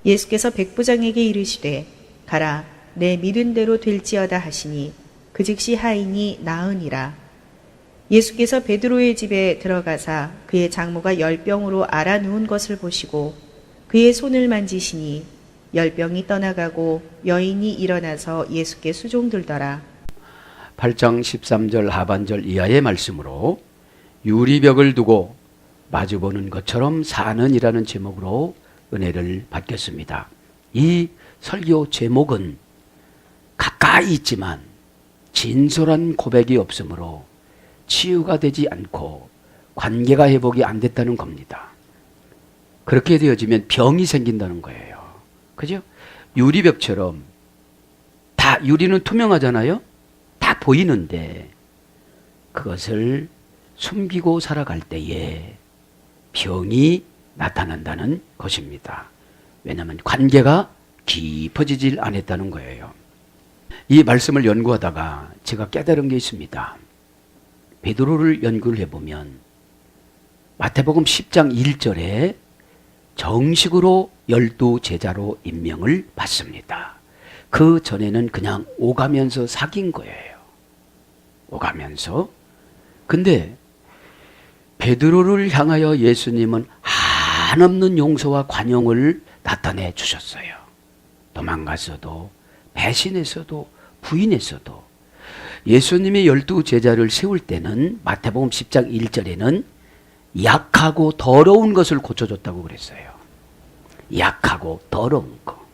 예수께서 백부장에게 이르시되 가라 내 믿은 대로 될지어다 하시니 그 즉시 하인이 나으니라. 예수께서 베드로의 집에 들어가사 그의 장모가 열병으로 앓아 누운 것을 보시고 그의 손을 만지시니 열병이 떠나가고 여인이 일어나서 예수께 수종들더라. 8장 13절 하반절 이하의 말씀으로 유리벽을 두고 마주보는 것처럼 사는이라는 제목으로 은혜를 받겠습니다. 이 설교 제목은 가까이 있지만 진솔한 고백이 없으므로 치유가 되지 않고 관계가 회복이 안 됐다는 겁니다. 그렇게 되어지면 병이 생긴다는 거예요. 그죠? 유리벽처럼 다 유리는 투명하잖아요. 다 보이는데 그것을 숨기고 살아갈 때에 병이 나타난다는 것입니다. 왜냐하면 관계가 깊어지질 않았다는 거예요. 이 말씀을 연구하다가 제가 깨달은 게 있습니다. 베드로를 연구를 해보면 마태복음 10장 1절에 정식으로 12 제자로 임명을 받습니다. 그 전에는 그냥 오가면서 사귄 거예요. 오가면서. 근데 베드로를 향하여 예수님은 한없는 용서와 관용을 나타내 주셨어요. 도망가서도 배신해서도 부인해서도. 예수님이 12 제자를 세울 때는 마태복음 10장 1절에는 약하고 더러운 것을 고쳐줬다고 그랬어요. 약하고 더러운 거.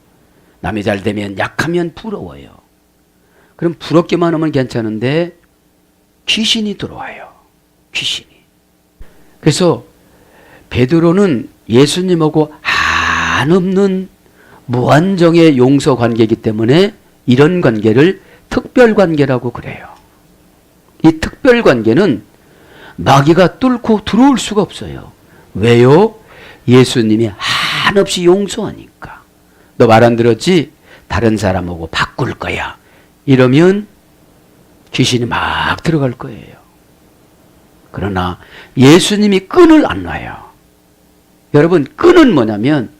남이 잘 되면 약하면 부러워요. 그럼 부럽기만 하면 괜찮은데 귀신이 들어와요. 귀신이. 그래서 베드로는 예수님하고 한없는 무한정의 용서 관계이기 때문에 이런 관계를 특별관계라고 그래요. 이 특별관계는 마귀가 뚫고 들어올 수가 없어요. 왜요? 예수님이 한없이 용서하니까. 너 말 안 들었지? 다른 사람하고 바꿀 거야. 이러면 귀신이 막 들어갈 거예요. 그러나 예수님이 끈을 안 놔요. 여러분, 끈은 뭐냐면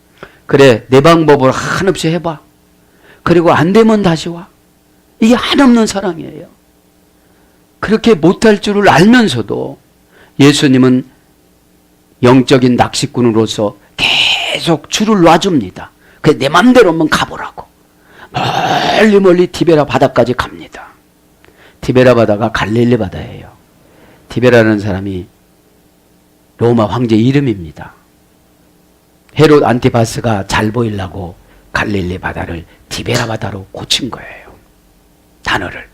그래, 내 방법으로 한없이 해봐. 그리고 안 되면 다시 와. 이게 한없는 사랑이에요. 그렇게 못할 줄을 알면서도 예수님은 영적인 낚시꾼으로서 계속 줄을 놔줍니다. 그래서 내 맘대로 한번 가보라고. 멀리 멀리 티베라 바다까지 갑니다. 티베라 바다가 갈릴리 바다예요. 티베라는 사람이 로마 황제 이름입니다. 헤롯 안티파스가 잘 보이려고 갈릴리 바다를 티베라 바다로 고친 거예요. 단어를.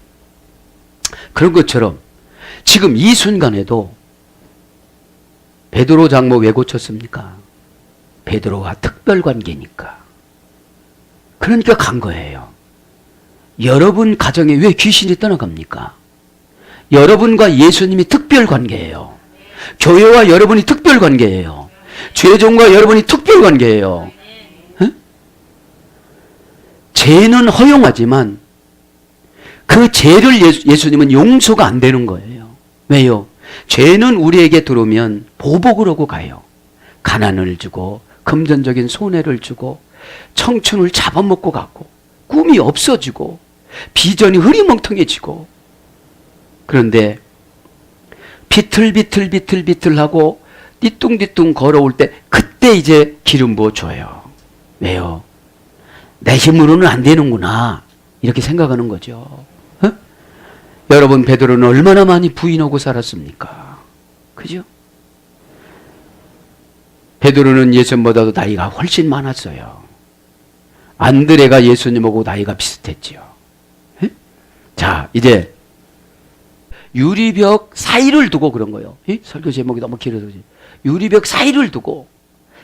그런 것처럼 지금 이 순간에도 베드로 장모 왜 고쳤습니까? 베드로와 특별관계니까. 그러니까 간 거예요. 여러분 가정에 왜 귀신이 떠나갑니까? 여러분과 예수님이 특별관계예요. 교회와 여러분이 특별관계예요. 죄종과 여러분이 특별관계예요. 에? 죄는 허용하지만 그 죄를 예수님은 용서가 안 되는 거예요. 왜요? 죄는 우리에게 들어오면 보복을 하고 가요. 가난을 주고 금전적인 손해를 주고 청춘을 잡아먹고 가고 꿈이 없어지고 비전이 흐리멍텅해지고. 그런데 비틀비틀하고 띠뚱띠뚱 걸어올 때 그때 이제 기름 부어줘요. 왜요? 내 힘으로는 안 되는구나 이렇게 생각하는 거죠. 어? 여러분, 베드로는 얼마나 많이 부인하고 살았습니까? 그죠? 베드로는 예수님보다도 나이가 훨씬 많았어요. 안드레가 예수님하고 나이가 비슷했지요. 에? 자, 이제 유리벽 사이를 두고 그런 거예요. 설교 제목이 너무 길어서 유리벽 사이를 두고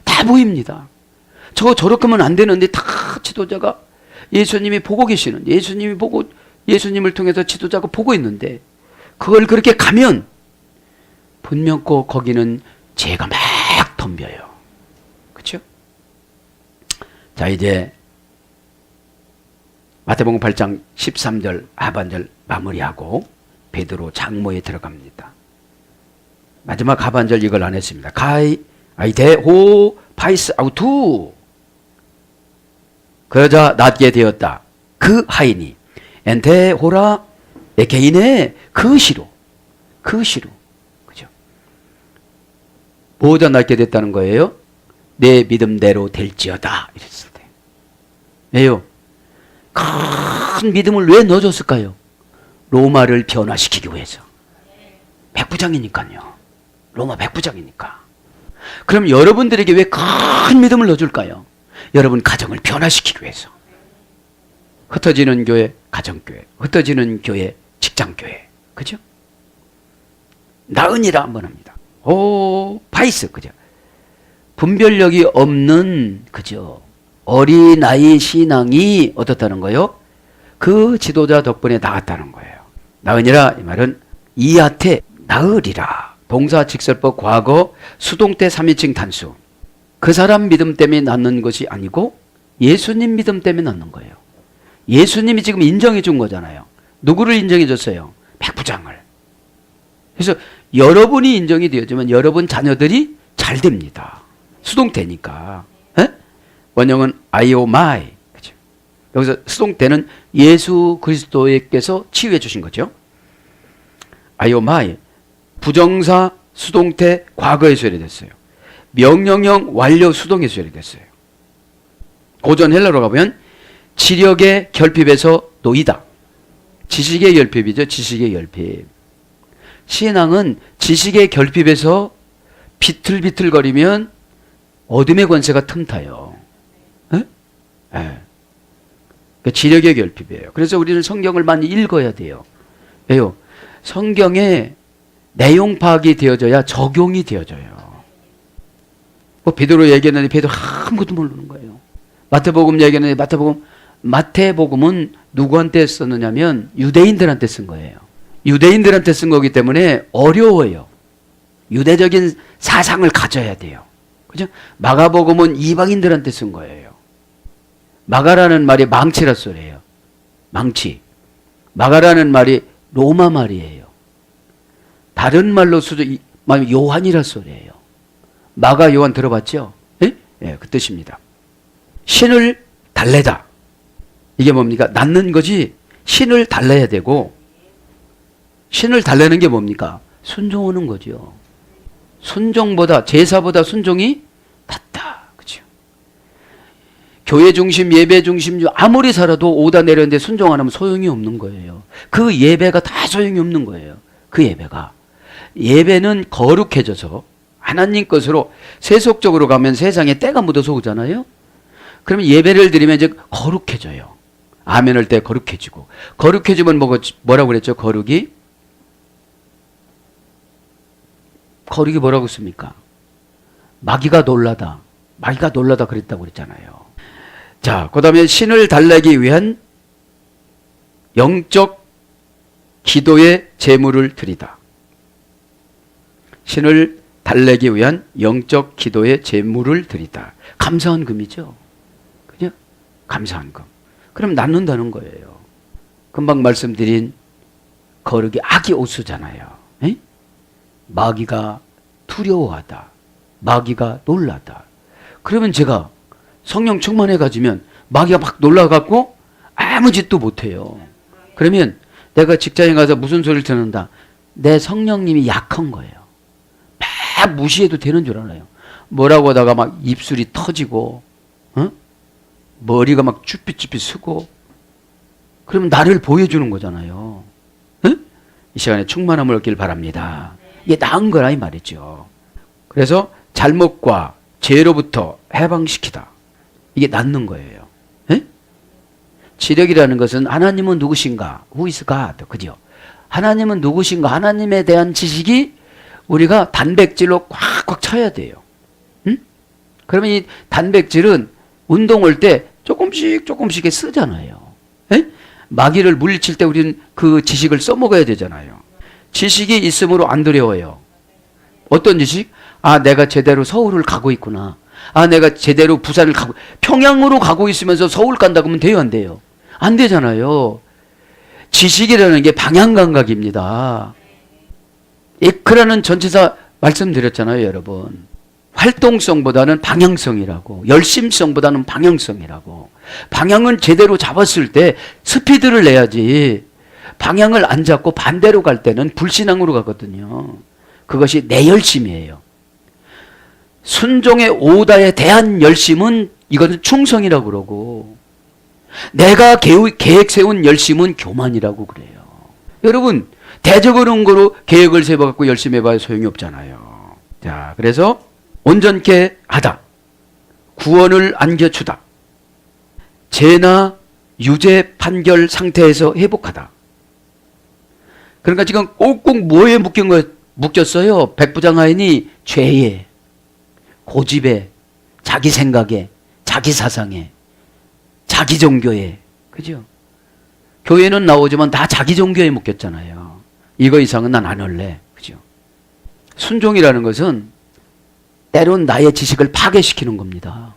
다 보입니다. 저렇게 하면 안 되는데 다 지도자가 예수님이 보고 계시는, 예수님이 보고 예수님을 통해서 지도자가 보고 있는데 그걸 그렇게 가면 분명 꼭 거기는 죄가 막 덤벼요. 그렇죠? 자, 이제 마태복음 8장 13절 하반절 마무리하고 베드로 장모에 들어갑니다. 마지막 하반절 이걸 안 했습니다. 가이 아이데 호 파이스 아우투. 그러자 낫게 되었다. 그 하인이 엔테 호라 에케이네 그 시로 그죠? 뭐가 낫게 됐다는 거예요? 내 믿음대로 될지어다 이랬을 때. 왜요? 큰 믿음을 왜 넣어줬을까요? 로마를 변화시키기 위해서. 백부장이니까요. 로마 백부장이니까. 그럼 여러분들에게 왜 큰 믿음을 넣어줄까요? 여러분 가정을 변화시키기 위해서. 흩어지는 교회, 가정교회. 흩어지는 교회, 직장교회. 그죠? 나은이라 한번 합니다. 오, 바이스. 그죠? 분별력이 없는, 그죠? 어린아이 신앙이 어떻다는 거요? 그 지도자 덕분에 나았다는 거예요. 나으니라 이 말은 이하태 나으리라. 동사 직설법 과거 수동태 3인칭 단수. 그 사람 믿음 때문에 낳는 것이 아니고 예수님 믿음 때문에 낳는 거예요. 예수님이 지금 인정해 준 거잖아요. 누구를 인정해 줬어요? 백부장을. 그래서 여러분이 인정이 되었지만 여러분 자녀들이 잘 됩니다. 수동태니까. 에? 원형은 아이오마이. 그죠? 여기서 수동태는 예수 그리스도께서 치유해 주신 거죠. 아이오마이. 부정사 수동태 과거에 수열이 됐어요. 명령형 완료 수동에 수열이 됐어요. 고전 헬라로 가보면 지력의 결핍에서 놓이다. 지식의 결핍이죠. 지식의 결핍. 신앙은 지식의 결핍에서 비틀비틀거리면 어둠의 권세가 틈타요. 네? 네. 그러니까 지력의 결핍이에요. 그래서 우리는 성경을 많이 읽어야 돼요. 왜요? 성경에 내용 파악이 되어져야 적용이 되어져요. 뭐 베드로 얘기했는데 베드로 아무것도 모르는 거예요. 마태복음 얘기했는데 마태복음은 누구한테 썼느냐면 유대인들한테 쓴 거예요. 유대인들한테 쓴 거기 때문에 어려워요. 유대적인 사상을 가져야 돼요. 그죠? 마가복음은 이방인들한테 쓴 거예요. 마가라는 말이 망치라 소리예요. 망치. 마가라는 말이 로마 말이에요. 다른 말로 요한이라 소리예요. 마가 요한 들어봤죠? 예? 예, 그 뜻입니다. 신을 달래다. 이게 뭡니까? 낳는 거지 신을 달래야 되고 신을 달래는 게 뭡니까? 순종하는 거죠. 순종보다 제사보다 순종이 낫다. 그죠? 교회 중심, 예배 중심 아무리 살아도 오다 내렸는데 순종 안 하면 소용이 없는 거예요. 그 예배가 다 소용이 없는 거예요. 그 예배는 거룩해져서 하나님 것으로 세속적으로 가면 세상에 때가 묻어서 오잖아요. 그러면 예배를 드리면 이제 거룩해져요. 아멘할 때 거룩해지고. 거룩해지면 뭐라고 그랬죠? 거룩이 뭐라고 씁니까? 마귀가 놀라다. 마귀가 놀라다 그랬다고 그랬잖아요. 자, 그 다음에 신을 달래기 위한 영적 기도의 제물을 드리다. 신을 달래기 위한 영적 기도의 제물을 드리다. 감사한 금이죠. 그죠? 감사한 금. 그럼 낳는다는 거예요. 금방 말씀드린 거룩이 악이 오수잖아요. 에? 마귀가 두려워하다. 마귀가 놀라다. 그러면 제가 성령 충만해 가지면 마귀가 막 놀라갖고 아무 짓도 못해요. 그러면 내가 직장에 가서 무슨 소리를 듣는다. 내 성령님이 약한 거예요. 막 무시해도 되는 줄 알아요. 뭐라고 하다가 막 입술이 터지고 머리가 막 쭈삣쭈삣 쓰고 그러면 나를 보여주는 거잖아요. 이 시간에 충만함을 얻길 바랍니다. 이게 나은 거라 이 말이죠. 그래서 잘못과 죄로부터 해방시키다. 이게 낫는 거예요. 지력이라는 것은 하나님은 누구신가? Who is God? 그죠? 하나님은 누구신가? 하나님에 대한 지식이 우리가 단백질로 꽉꽉 차야 돼요. 그러면 이 단백질은 운동할 때 조금씩 쓰잖아요. 마귀를 물리칠 때 우리는 그 지식을 써먹어야 되잖아요. 지식이 있으므로 안 두려워요. 어떤 지식? 아, 내가 제대로 서울을 가고 있구나. 아, 내가 제대로 부산을 평양으로 가고 있으면서 서울 간다 그러면 돼요, 안 돼요? 안 되잖아요. 지식이라는 게 방향 감각입니다. 에크라는 전치사 말씀드렸잖아요, 여러분. 활동성보다는 방향성이라고, 열심성보다는 방향성이라고. 방향은 제대로 잡았을 때 스피드를 내야지. 방향을 안 잡고 반대로 갈 때는 불신앙으로 가거든요. 그것이 내 열심이에요. 순종의 오다에 대한 열심은 이것은 충성이라고 그러고, 내가 계획 세운 열심은 교만이라고 그래요. 여러분, 대적으로 거로 계획을 세워갖고 열심히 해봐야 소용이 없잖아요. 자, 그래서 온전케 하다, 구원을 안겨주다, 죄나 유죄 판결 상태에서 회복하다. 그러니까 지금 꼭꼭 뭐에 묶였어요? 백부장하인이 죄에, 고집에, 자기 생각에, 자기 사상에, 자기 종교에. 그죠? 교회는 나오지만 다 자기 종교에 묶였잖아요. 이거 이상은 난 안 할래. 그죠? 순종이라는 것은 때론 나의 지식을 파괴시키는 겁니다.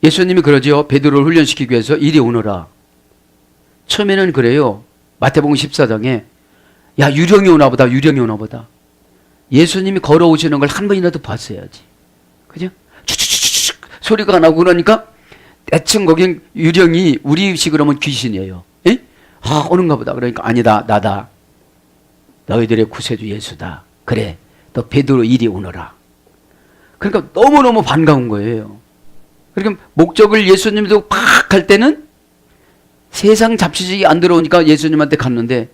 예수님이 그러죠. 베드로를 훈련시키기 위해서 이리 오너라. 처음에는 그래요. 마태복음 14장에 야, 유령이 오나 보다, 유령이 오나 보다. 예수님이 걸어오시는 걸 한 번이라도 봤어야지. 그죠? 추추추추 소리가 나고 그러니까 대충 거긴 유령이 우리식으로 하면 귀신이에요. 에? 아, 오는가 보다. 그러니까 아니다, 나다. 너희들의 구세주 예수다. 그래, 너 베드로 이리 오너라. 그러니까 너무너무 반가운 거예요. 그러니까 목적을 예수님도 팍 할 때는 세상 잡지식이 안 들어오니까 예수님한테 갔는데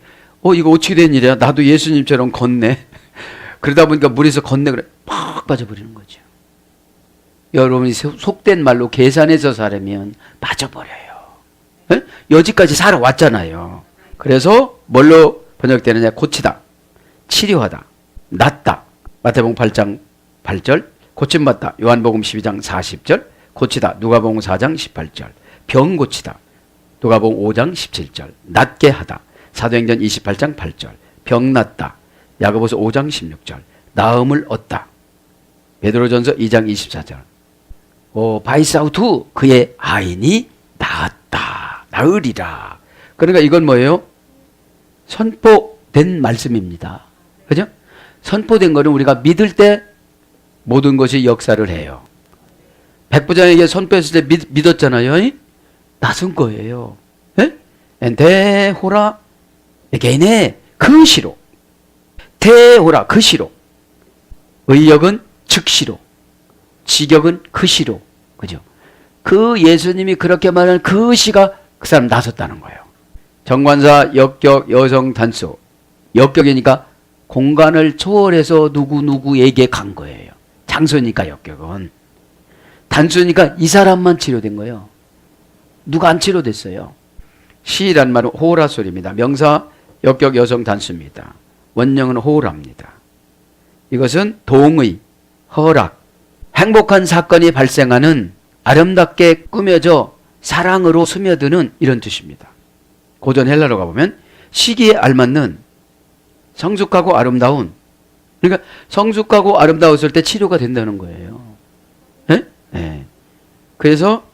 이거 어떻게 된 일이야? 나도 예수님처럼 걷네. 그러다 보니까 물에서 걷네. 그래. 팍 빠져버리는 거죠. 여러분이 속된 말로 계산해서 살면 빠져버려요. 네? 여지까지 살아왔잖아요. 그래서 뭘로 번역되느냐? 고치다, 치료하다, 낫다. 마태복음 8장 8절, 고침받다. 요한복음 12장 40절, 고치다. 누가복음 4장 18절, 병 고치다. 누가복음 5장 17절, 낫게 하다. 사도행전 28장 8절, 병 낫다. 야고보서 5장 16절, 나음을 얻다. 베드로전서 2장 24절, 바이사우투, 그의 아인이 나았다, 나으리라. 그러니까 이건 뭐예요? 선포된 말씀입니다. 그죠? 선포된 거는 우리가 믿을 때 모든 것이 역사를 해요. 백부장에게 선포했을 때 믿었잖아요. 나선 거예요. 엔테호라 에게네 그시로, 대호라 그시로, 의역은 즉시로, 직역은 그시로. 그죠? 그 예수님이 그렇게 말하는 그 시가 그 사람 나섰다는 거예요. 정관사, 역격, 여성, 단수. 역격이니까 공간을 초월해서 누구에게 간 거예요. 장소니까 역격은. 단수니까 이 사람만 치료된 거예요. 누가 안 치료됐어요. 시란 말은 호라 소리입니다. 명사, 역격, 여성, 단수입니다. 원형은 호라입니다. 이것은 동의, 허락, 행복한 사건이 발생하는, 아름답게 꾸며져 사랑으로 스며드는 이런 뜻입니다. 고전 헬라로 가보면 시기에 알맞는 성숙하고 아름다운, 그러니까 성숙하고 아름다웠을 때 치료가 된다는 거예요. 네? 네. 그래서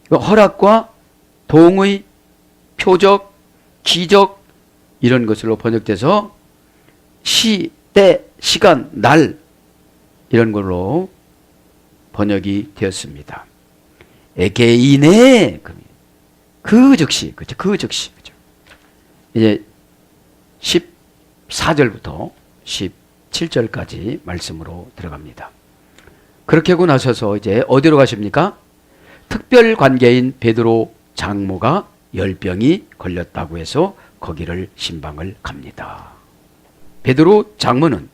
허락과 동의, 표적, 기적 이런 것으로 번역돼서 시, 때, 시간, 날 이런 걸로 번역이 되었습니다. 에게이네 그 즉시, 그죠? 그 즉시, 그죠? 이제 14절부터 17절까지 말씀으로 들어갑니다. 그렇게 하고 나셔서 이제 어디로 가십니까? 특별 관계인 베드로 장모가 열병이 걸렸다고 해서 거기를 신방을 갑니다. 베드로 장모는,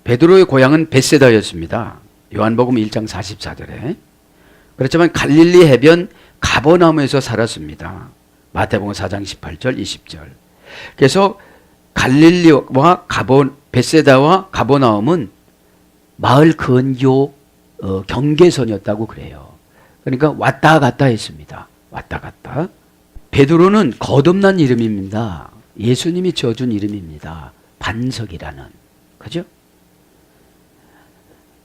베드로의 고향은 벳세다였습니다. 요한복음 1장 44절에. 그렇지만 갈릴리 해변 가버나움에서 살았습니다. 마태복음 4장 18절 20절. 그래서 갈릴리와 벳세다와 가버나움은 마을 근교 경계선이었다고 그래요. 그러니까 왔다 갔다 했습니다. 왔다 갔다. 베드로는 거듭난 이름입니다. 예수님이 지어준 이름입니다. 반석이라는. 그죠?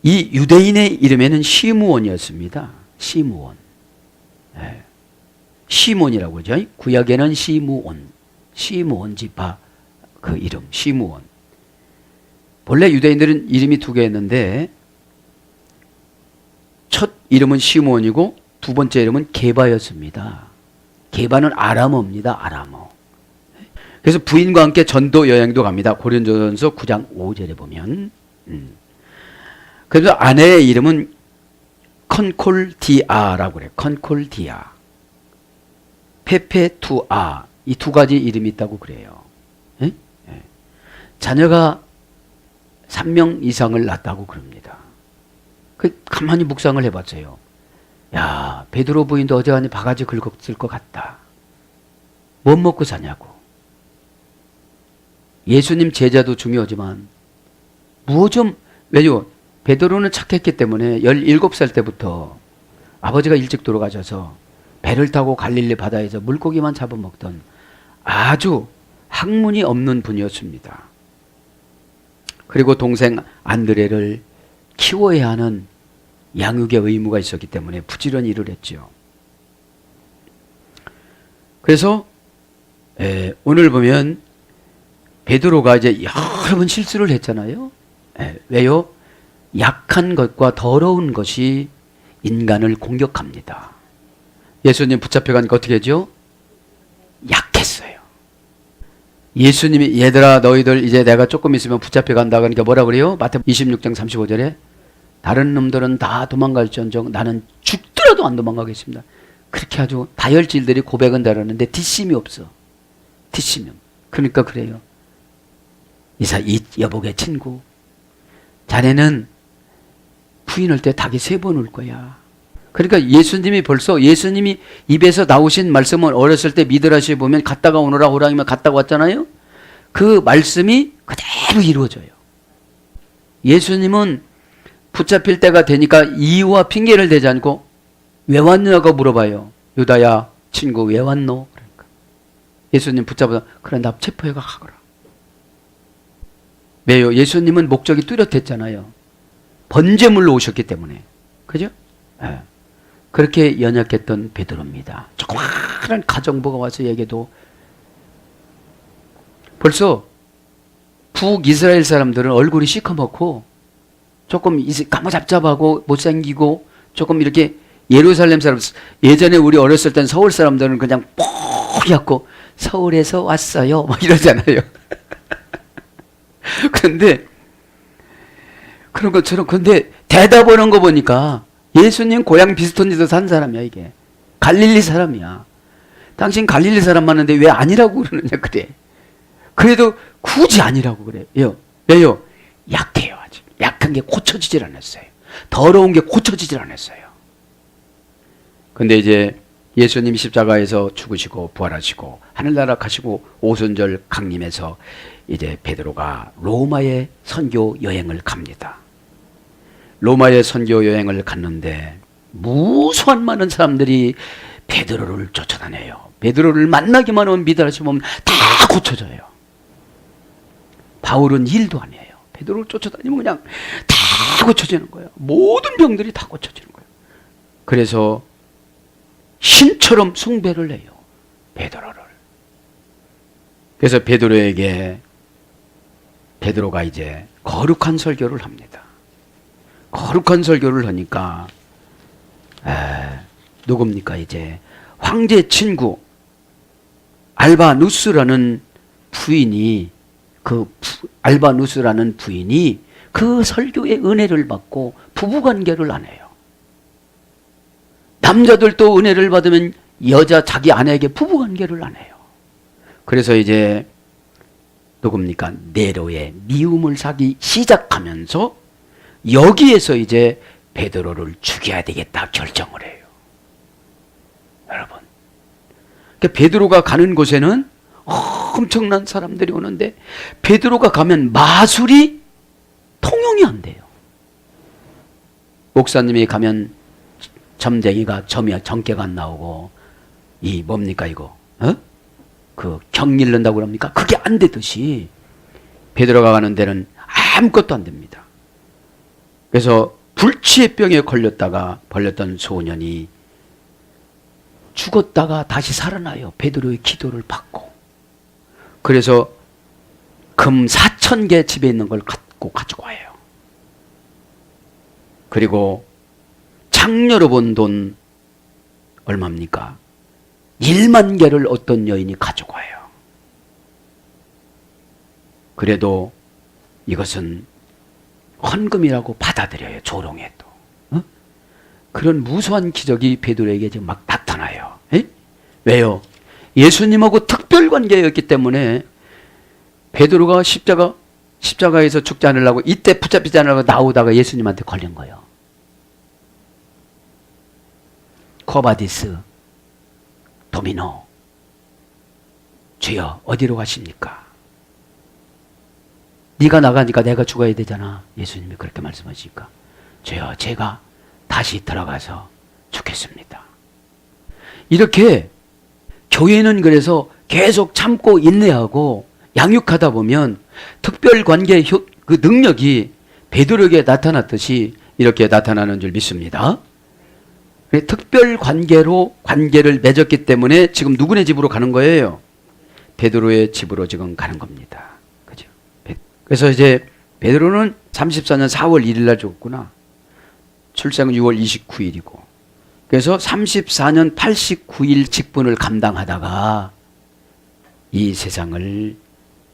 이 유대인의 이름에는 시므온이었습니다. 시므온. 네. 시몬이라고 하죠. 구약에는 시므온. 시므온 지파 그 이름 시므온. 본래 유대인들은 이름이 두 개였는데 첫 이름은 시므온이고 두 번째 이름은 게바였습니다. 게바는 아람어입니다. 아람어. 그래서 부인과 함께 전도 여행도 갑니다. 고린도전서 9장 5절에 보면. 그래서 아내의 이름은 컨콜디아라고 그래요. 컨콜디아. 페페투아. 이 두 가지 이름이 있다고 그래요. 예? 예. 자녀가 3명 이상을 낳았다고 그럽니다. 가만히 묵상을 해봤어요. 야, 베드로 부인도 어지간히 바가지 긁었을 것 같다. 못 먹고 사냐고. 예수님 제자도 중요하지만 왜요? 베드로는 착했기 때문에 17살 때부터 아버지가 일찍 돌아가셔서 배를 타고 갈릴리 바다에서 물고기만 잡아먹던 아주 학문이 없는 분이었습니다. 그리고 동생 안드레를 키워야 하는 양육의 의무가 있었기 때문에 부지런히 일을 했죠. 그래서 오늘 보면 베드로가 이제 여러 번 실수를 했잖아요. 왜요? 약한 것과 더러운 것이 인간을 공격합니다. 예수님 붙잡혀가니까 어떻게 하죠? 약했어요. 예수님이 얘들아 너희들 이제 내가 조금 있으면 붙잡혀간다 그러니까 뭐라 그래요? 마태 26장 35절에 다른 놈들은 다 도망갈지언정 나는 죽더라도 안 도망가겠습니다. 그렇게 아주 다혈질들이 고백은 다르는데 뒷심이 없어. 뒷심이. 그러니까 그래요. 이 여복의 친구, 자네는 부인할 때 닭이 3번 울 거야. 그러니까 예수님이 벌써 예수님이 입에서 나오신 말씀을 어렸을 때 미드라시에 보면 갔다가 오너라 호랑이면 갔다가 왔잖아요. 그 말씀이 그대로 이루어져요. 예수님은 붙잡힐 때가 되니까 이유와 핑계를 대지 않고 왜 왔냐고 물어봐요. 유다야 친구 왜 왔노? 그러니까 예수님 붙잡아서 그래 나 체포해가 가거라. 왜요? 예수님은 목적이 뚜렷했잖아요. 번제물로 오셨기 때문에. 그죠? 네. 그렇게 연약했던 베드로입니다. 조그마한 가정부가 와서 얘기해도 벌써 북이스라엘 사람들은 얼굴이 시커멓고 조금 까무잡잡하고 못생기고 조금 이렇게 예루살렘 사람, 예전에 우리 어렸을 땐 서울 사람들은 그냥 뽀얗고 서울에서 왔어요 막 이러잖아요. 그런데 그런 것처럼 근데 대답하는 거 보니까 예수님 고향 비스톤 데서 산 사람이야. 이게 갈릴리 사람이야. 당신 갈릴리 사람 맞는데 왜 아니라고 그러느냐 그래. 그래도 굳이 아니라고 그래요. 왜요? 약해요. 아직 약한 게 고쳐지질 않았어요. 더러운 게 고쳐지질 않았어요. 근데 이제 예수님이 십자가에서 죽으시고 부활하시고 하늘나라 가시고 오순절 강림해서 이제 베드로가 로마의 선교 여행을 갑니다. 로마의 선교 여행을 갔는데 무수한 많은 사람들이 베드로를 쫓아다녀요. 베드로를 만나기만 하면 미드라시 보면 다 고쳐져요. 바울은 일도 안 해요. 베드로를 쫓아다니면 그냥 다 고쳐지는 거예요. 모든 병들이 다 고쳐지는 거예요. 그래서 신처럼 숭배를 해요. 베드로를. 그래서 베드로가 이제 거룩한 설교를 합니다. 거룩한 설교를 하니까 누굽니까 이제 황제 친구 알바누스라는 부인이 그 설교의 은혜를 받고 부부관계를 안 해요. 남자들도 은혜를 받으면 자기 아내에게 부부관계를 안 해요. 그래서 이제 누굽니까 네로의 미움을 사기 시작하면서 여기에서 이제 베드로를 죽여야 되겠다 결정을 해요. 여러분, 그러니까 베드로가 가는 곳에는 엄청난 사람들이 오는데 베드로가 가면 마술이 통용이 안 돼요. 목사님이 가면 점쟁이가 점괘가 안 나오고 이 뭡니까 이거 그 경 잃는다고 그럽니까? 그게 안 되듯이 베드로가 가는 데는 아무것도 안 됩니다. 그래서 불치의 병에 걸렸던 소년이 죽었다가 다시 살아나요. 베드로의 기도를 받고. 그래서 금 4,000개 집에 있는 걸 갖고 가져와요. 그리고 창녀로 본 돈 얼마입니까? 1만 개를 어떤 여인이 가져가요. 그래도 이것은 헌금이라고 받아들여요. 조롱해도. 그런 무수한 기적이 베드로에게 지금 막 나타나요. 에? 왜요? 예수님하고 특별 관계였기 때문에 베드로가 십자가에서 죽지 않으려고, 이때 붙잡히지 않으려고 나오다가 예수님한테 걸린 거예요. 코바디스 도미노, 주여 어디로 가십니까? 네가 나가니까 내가 죽어야 되잖아. 예수님이 그렇게 말씀하시니까, 주여 제가 다시 들어가서 죽겠습니다. 이렇게 교회는 그래서 계속 참고 인내하고 양육하다 보면 특별관계 그 능력이 베드로에게 나타났듯이 이렇게 나타나는 줄 믿습니다. 특별관계로 관계를 맺었기 때문에 지금 누구네 집으로 가는 거예요? 베드로의 집으로 지금 가는 겁니다. 그죠? 그래서 이제 베드로는 34년 4월 1일 날 죽었구나. 출생은 6월 29일이고. 그래서 34년 89일 직분을 감당하다가 이 세상을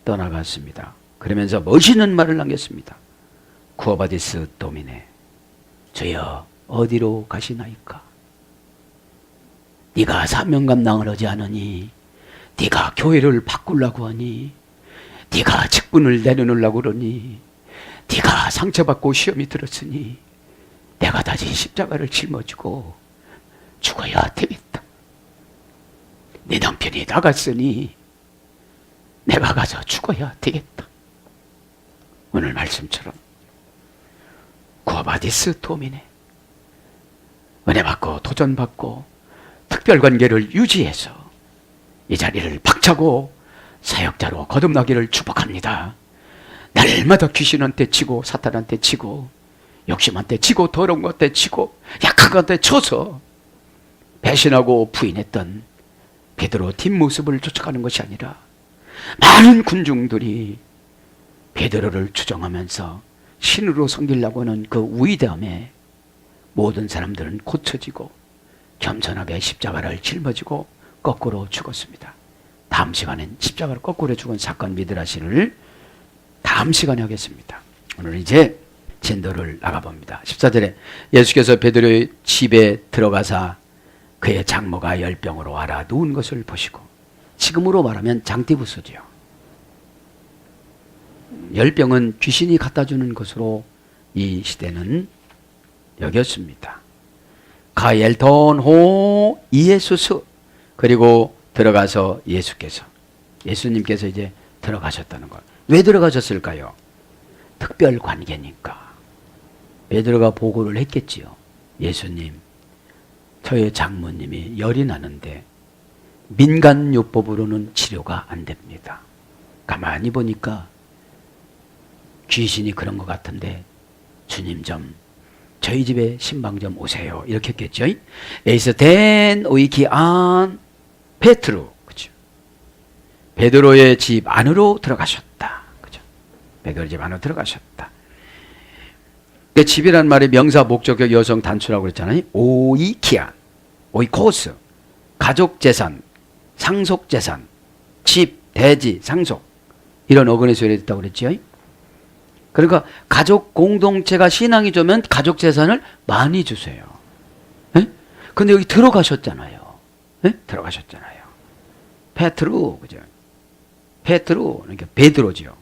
떠나갔습니다. 그러면서 멋있는 말을 남겼습니다. 쿠어바디스 도미네, 주여 어디로 가시나이까? 네가 사명 감당을 하지 않으니, 네가 교회를 바꾸려고 하니, 네가 직분을 내려놓으려고 그러니, 네가 상처받고 시험이 들었으니 내가 다시 십자가를 짊어지고 죽어야 되겠다. 네 남편이 나갔으니 내가 가서 죽어야 되겠다. 오늘 말씀처럼 구아바디스 도미네, 은혜 받고 도전 받고 특별관계를 유지해서 이 자리를 박차고 사역자로 거듭나기를 축복합니다. 날마다 귀신한테 치고 사탄한테 치고 욕심한테 치고 더러운 것한테 치고 약한 것한테 쳐서 배신하고 부인했던 베드로 뒷모습을 쫓아가는 것이 아니라 많은 군중들이 베드로를 추종하면서 신으로 섬기려고 하는 그 위대함에 모든 사람들은 고쳐지고 겸손하게 십자가를 짊어지고 거꾸로 죽었습니다. 다음 시간엔 십자가를 거꾸로 죽은 사건 미드라시를 다음 시간에 하겠습니다. 오늘 이제 진도를 나가봅니다. 14절에 예수께서 베드로의 집에 들어가사 그의 장모가 열병으로 앓아 누운 것을 보시고, 지금으로 말하면 장티푸스죠. 열병은 귀신이 갖다 주는 것으로 이 시대는 여겼습니다. 가엘톤호 이예수스, 그리고 들어가서 예수님께서 이제 들어가셨다는 것. 왜 들어가셨을까요? 특별 관계니까. 베드로가 보고를 했겠지요. 예수님, 저의 장모님이 열이 나는데 민간요법으로는 치료가 안 됩니다. 가만히 보니까 귀신이 그런 것 같은데 주님 좀 저희 집에 신방 좀 오세요. 이렇게 했겠죠. 에이스 덴 오이키 안 페트루, 그죠? 베드로의 집 안으로 들어가셨다. 그죠? 베드로의 집 안으로 들어가셨다. 그 집이란 말이 명사 목적격 여성 단수라고 그랬잖아요. 오이키안, 오이코스, 가족 재산, 상속 재산, 집, 대지, 상속, 이런 어근의 소리가 있다고 그랬죠. 그러니까 가족 공동체가 신앙이 좋으면 가족 재산을 많이 주세요. 근데 여기 들어가셨잖아요. 들어가셨잖아요. 페트루, 그죠? 페트루, 그러니까 베드로죠.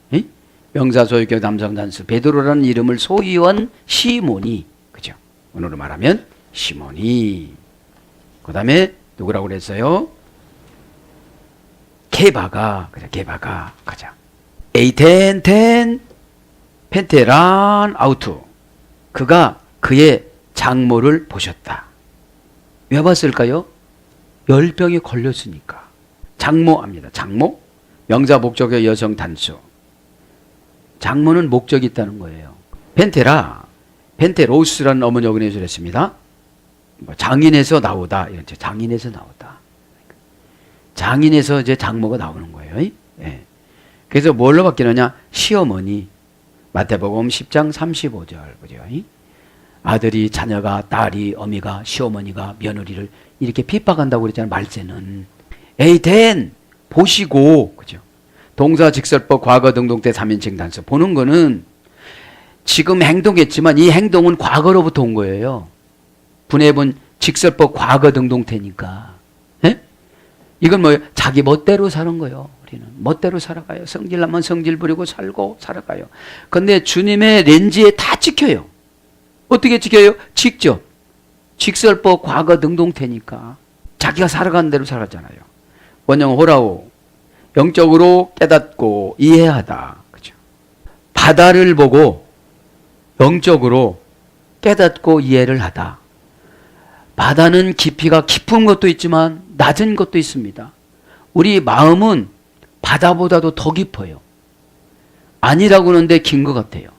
명사 소유격 남성 단수 베드로라는 이름을 소유한 시몬이, 그죠? 오늘로 말하면 시몬이. 그 다음에 누구라고 그랬어요? 게바가, 그죠? 게바가, 가자. 에이텐텐 펜테란 아우투, 그가 그의 장모를 보셨다. 왜 봤을까요? 열병에 걸렸으니까. 장모합니다. 장모, 명사 목적의 여성 단수. 장모는 목적이 있다는 거예요. 펜테라, 펜테로스라는 어머니 어근에서 했습니다. 장인에서 나오다, 이런 장인에서 나오다. 장인에서 이제 장모가 나오는 거예요. 예. 그래서 뭘로 바뀌느냐? 시어머니. 마태복음 10장 35절, 그죠? 아들이, 자녀가, 딸이, 어미가, 시어머니가, 며느리를 이렇게 핍박한다고 그랬잖아요. 말세는. 에이, 댄! 보시고, 그죠? 동사, 직설법, 과거, 등동태, 3인칭 단수. 보는 거는 지금 행동했지만 이 행동은 과거로부터 온 거예요. 분해분, 직설법, 과거, 등동태니까. 예? 이건 뭐예요? 자기 멋대로 사는 거예요. 우리는 멋대로 살아가요. 성질나면 성질 부리고 살고 살아가요. 근데 주님의 렌즈에 다 찍혀요. 어떻게 찍혀요? 직접. 직설법, 과거, 등동태니까. 자기가 살아가는 대로 살았잖아요. 원형 호라우. 영적으로 깨닫고 이해하다. 그죠? 바다를 보고 영적으로 깨닫고 이해를 하다. 바다는 깊이가 깊은 것도 있지만 낮은 것도 있습니다. 우리 마음은 바다보다도 더 깊어요. 아니라고 하는데 긴 것 같아요.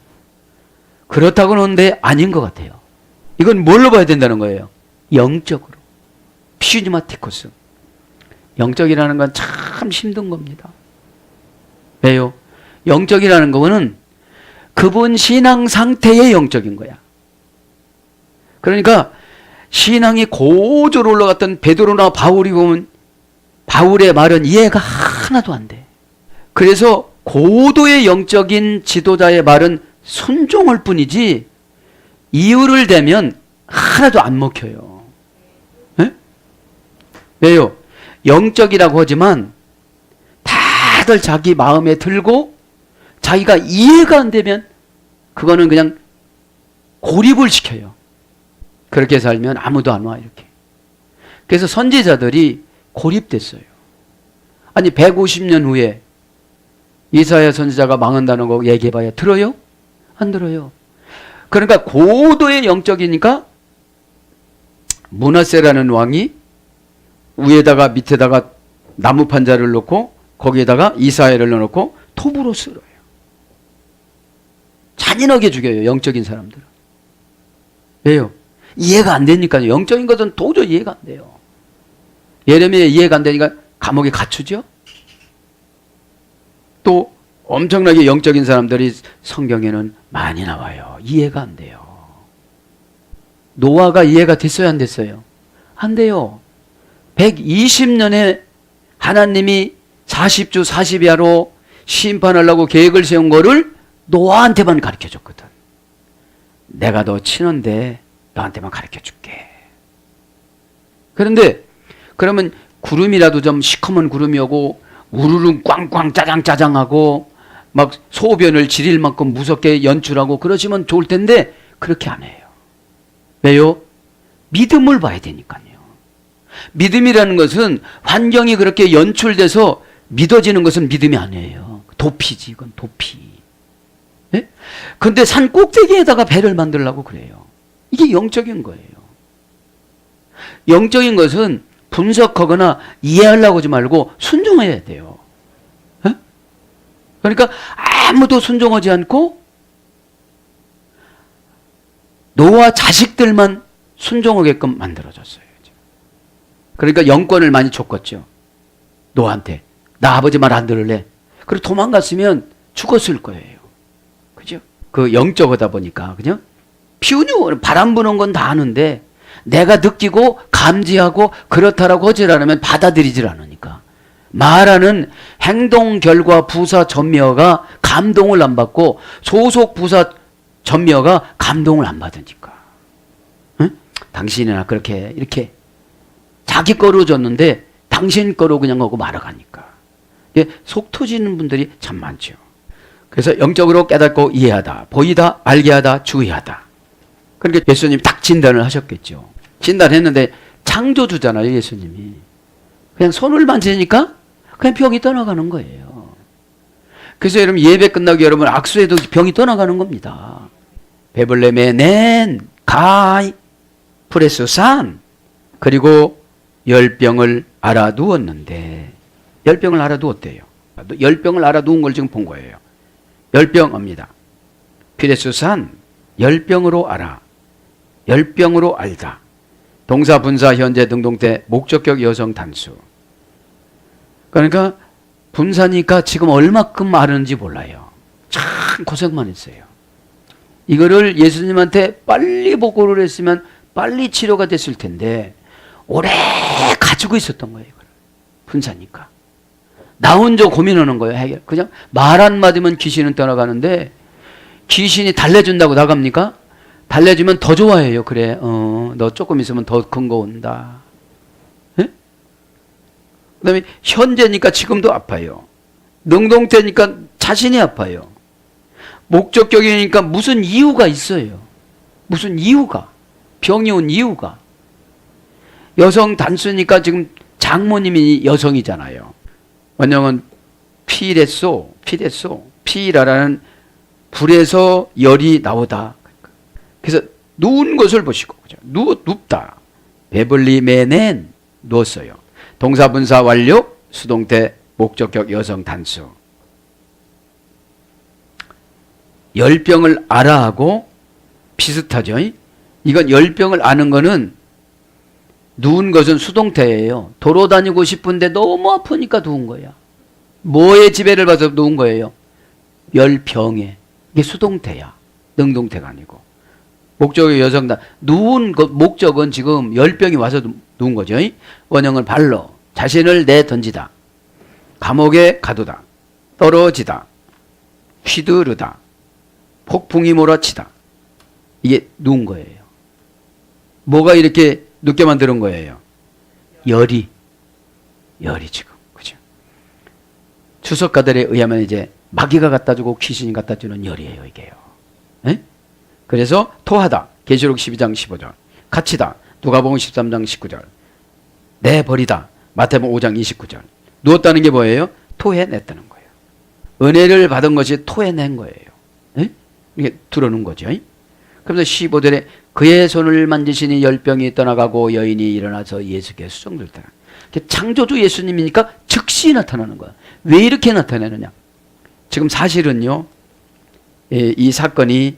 그렇다고 하는데 아닌 것 같아요. 이건 뭘로 봐야 된다는 거예요? 영적으로. 피즈마티코스. 영적이라는 건 참 힘든 겁니다. 왜요? 영적이라는 거는 그분 신앙 상태의 영적인 거야. 그러니까 신앙이 고조로 올라갔던 베드로나 바울이 보면 바울의 말은 이해가 하나도 안 돼. 그래서 고도의 영적인 지도자의 말은 순종할 뿐이지 이유를 대면 하나도 안 먹혀요. 네? 왜요? 영적이라고 하지만 다들 자기 마음에 들고 자기가 이해가 안 되면 그거는 그냥 고립을 시켜요. 그렇게 살면 아무도 안 와 이렇게. 그래서 선지자들이 고립됐어요. 아니 150년 후에 이사야 선지자가 망한다는 거 얘기해봐야 들어요? 안 들어요. 그러니까 고도의 영적이니까 므낫세라는 왕이 위에다가 밑에다가 나무 판자를 놓고 거기에다가 이사야를 넣어놓고 톱으로 쓸어요. 잔인하게 죽여요. 영적인 사람들은. 왜요? 이해가 안 되니까요. 영적인 것은 도저히 이해가 안 돼요. 예레미야 이해가 안 되니까 감옥에 갇히죠. 또 엄청나게 영적인 사람들이 성경에는 많이 나와요. 이해가 안 돼요. 노아가 이해가 됐어요? 안 됐어요? 안 돼요. 120년에 하나님이 40주 40야로 심판하려고 계획을 세운 거를 노아한테만 가르쳐줬거든. 내가 너 친언데 너한테만 가르쳐줄게. 그런데 그러면 구름이라도 좀 시커먼 구름이 오고 우르릉 꽝꽝 짜장짜장하고 막 소변을 지릴 만큼 무섭게 연출하고 그러시면 좋을 텐데 그렇게 안 해요. 왜요? 믿음을 봐야 되니까요. 믿음이라는 것은 환경이 그렇게 연출돼서 믿어지는 것은 믿음이 아니에요. 도피지, 이건 도피. 네? 근데 산 꼭대기에다가 배를 만들려고 그래요. 이게 영적인 거예요. 영적인 것은 분석하거나 이해하려고 하지 말고 순종해야 돼요. 네? 그러니까 아무도 순종하지 않고 노아 자식들만 순종하게끔 만들어졌어요. 그러니까 영권을 많이 줬겠죠. 노아한테. 나 아버지 말 안 들을래. 그리고 도망갔으면 죽었을 거예요. 그죠? 그 영적하다 보니까. 그죠? 피우뉴, 바람 부는 건 다 아는데 내가 느끼고 감지하고 그렇다라고 하질 않으면 받아들이질 않으니까. 말하는 행동, 결과, 부사, 전미어가 감동을 안 받고 소속, 부사, 전미어가 감동을 안 받으니까. 응? 당신이나 그렇게 이렇게 자기 거로 줬는데 당신 거로 그냥 하고 말아가니까. 속 터지는 분들이 참 많죠. 그래서 영적으로 깨닫고 이해하다, 보이다, 알게 하다, 주의하다. 그러니까 예수님이 딱 진단을 하셨겠죠. 진단했는데 창조주잖아요, 예수님이. 그냥 손을 만지니까 그냥 병이 떠나가는 거예요. 그래서 여러분 예배 끝나고 여러분 악수해도 병이 떠나가는 겁니다. 베블렘의 낸, 가이, 프레스산, 그리고 열병을 알아두었는데, 열병을 알아두었대요. 열병을 알아두은 걸 지금 본 거예요. 열병입니다. 피레스산, 열병으로 알아. 열병으로 알다. 동사, 분사, 현재, 등동태, 목적격, 여성, 단수. 그러니까 분사니까 지금 얼마큼 아는지 몰라요. 참 고생만 했어요. 이거를 예수님한테 빨리 보고를 했으면 빨리 치료가 됐을 텐데 오래 가지고 있었던 거예요. 이걸. 분사니까. 나 혼자 고민하는 거예요. 해결. 그냥 말 한마디면 귀신은 떠나가는데 귀신이 달래준다고 나갑니까? 달래주면 더 좋아해요. 그래, 너 조금 있으면 더 큰 거 온다. 예? 그 다음에 현재니까 지금도 아파요. 능동태니까 자신이 아파요. 목적격이니까 무슨 이유가 있어요. 무슨 이유가. 병이 온 이유가. 여성 단수니까 지금 장모님이 여성이잖아요. 원형은 피레소, 피라라는 불에서 열이 나오다. 그래서 누운 것을 보시고, 그죠? 눕다. 베벌리 맨엔 누웠어요. 동사분사 완료, 수동태, 목적격 여성 단수. 열병을 알아 하고 비슷하죠. 이건 열병을 아는 거는 누운 것은 수동태예요. 도로 다니고 싶은데 너무 아프니까 누운 거야. 뭐에 지배를 받아서 누운 거예요? 열병에. 이게 수동태야. 능동태가 아니고. 목적의 여성단. 누운 것, 목적은 지금 열병이 와서 누운 거죠. 원형은 발로 자신을 내던지다. 감옥에 가두다. 떨어지다. 휘두르다. 폭풍이 몰아치다. 이게 누운 거예요. 뭐가 이렇게 눕게 만드는 거예요? 열이 지금. 그죠? 추석가들에 의하면 이제 마귀가 갖다 주고 귀신이 갖다 주는 열이에요, 이게요. 에? 그래서 토하다. 계시록 12장 15절. 갇히다. 누가복음 13장 19절. 내버리다. 마태복음 5장 29절. 누웠다는 게 뭐예요? 토해냈다는 거예요. 은혜를 받은 것이 토해낸 거예요. 에? 이게 들어놓은 거죠. 그래서 15절에 그의 손을 만지시니 열병이 떠나가고 여인이 일어나서 예수께 수종들더라. 창조주 예수님이니까 즉시 나타나는 거야. 왜 이렇게 나타내느냐? 지금 사실은요, 이 사건이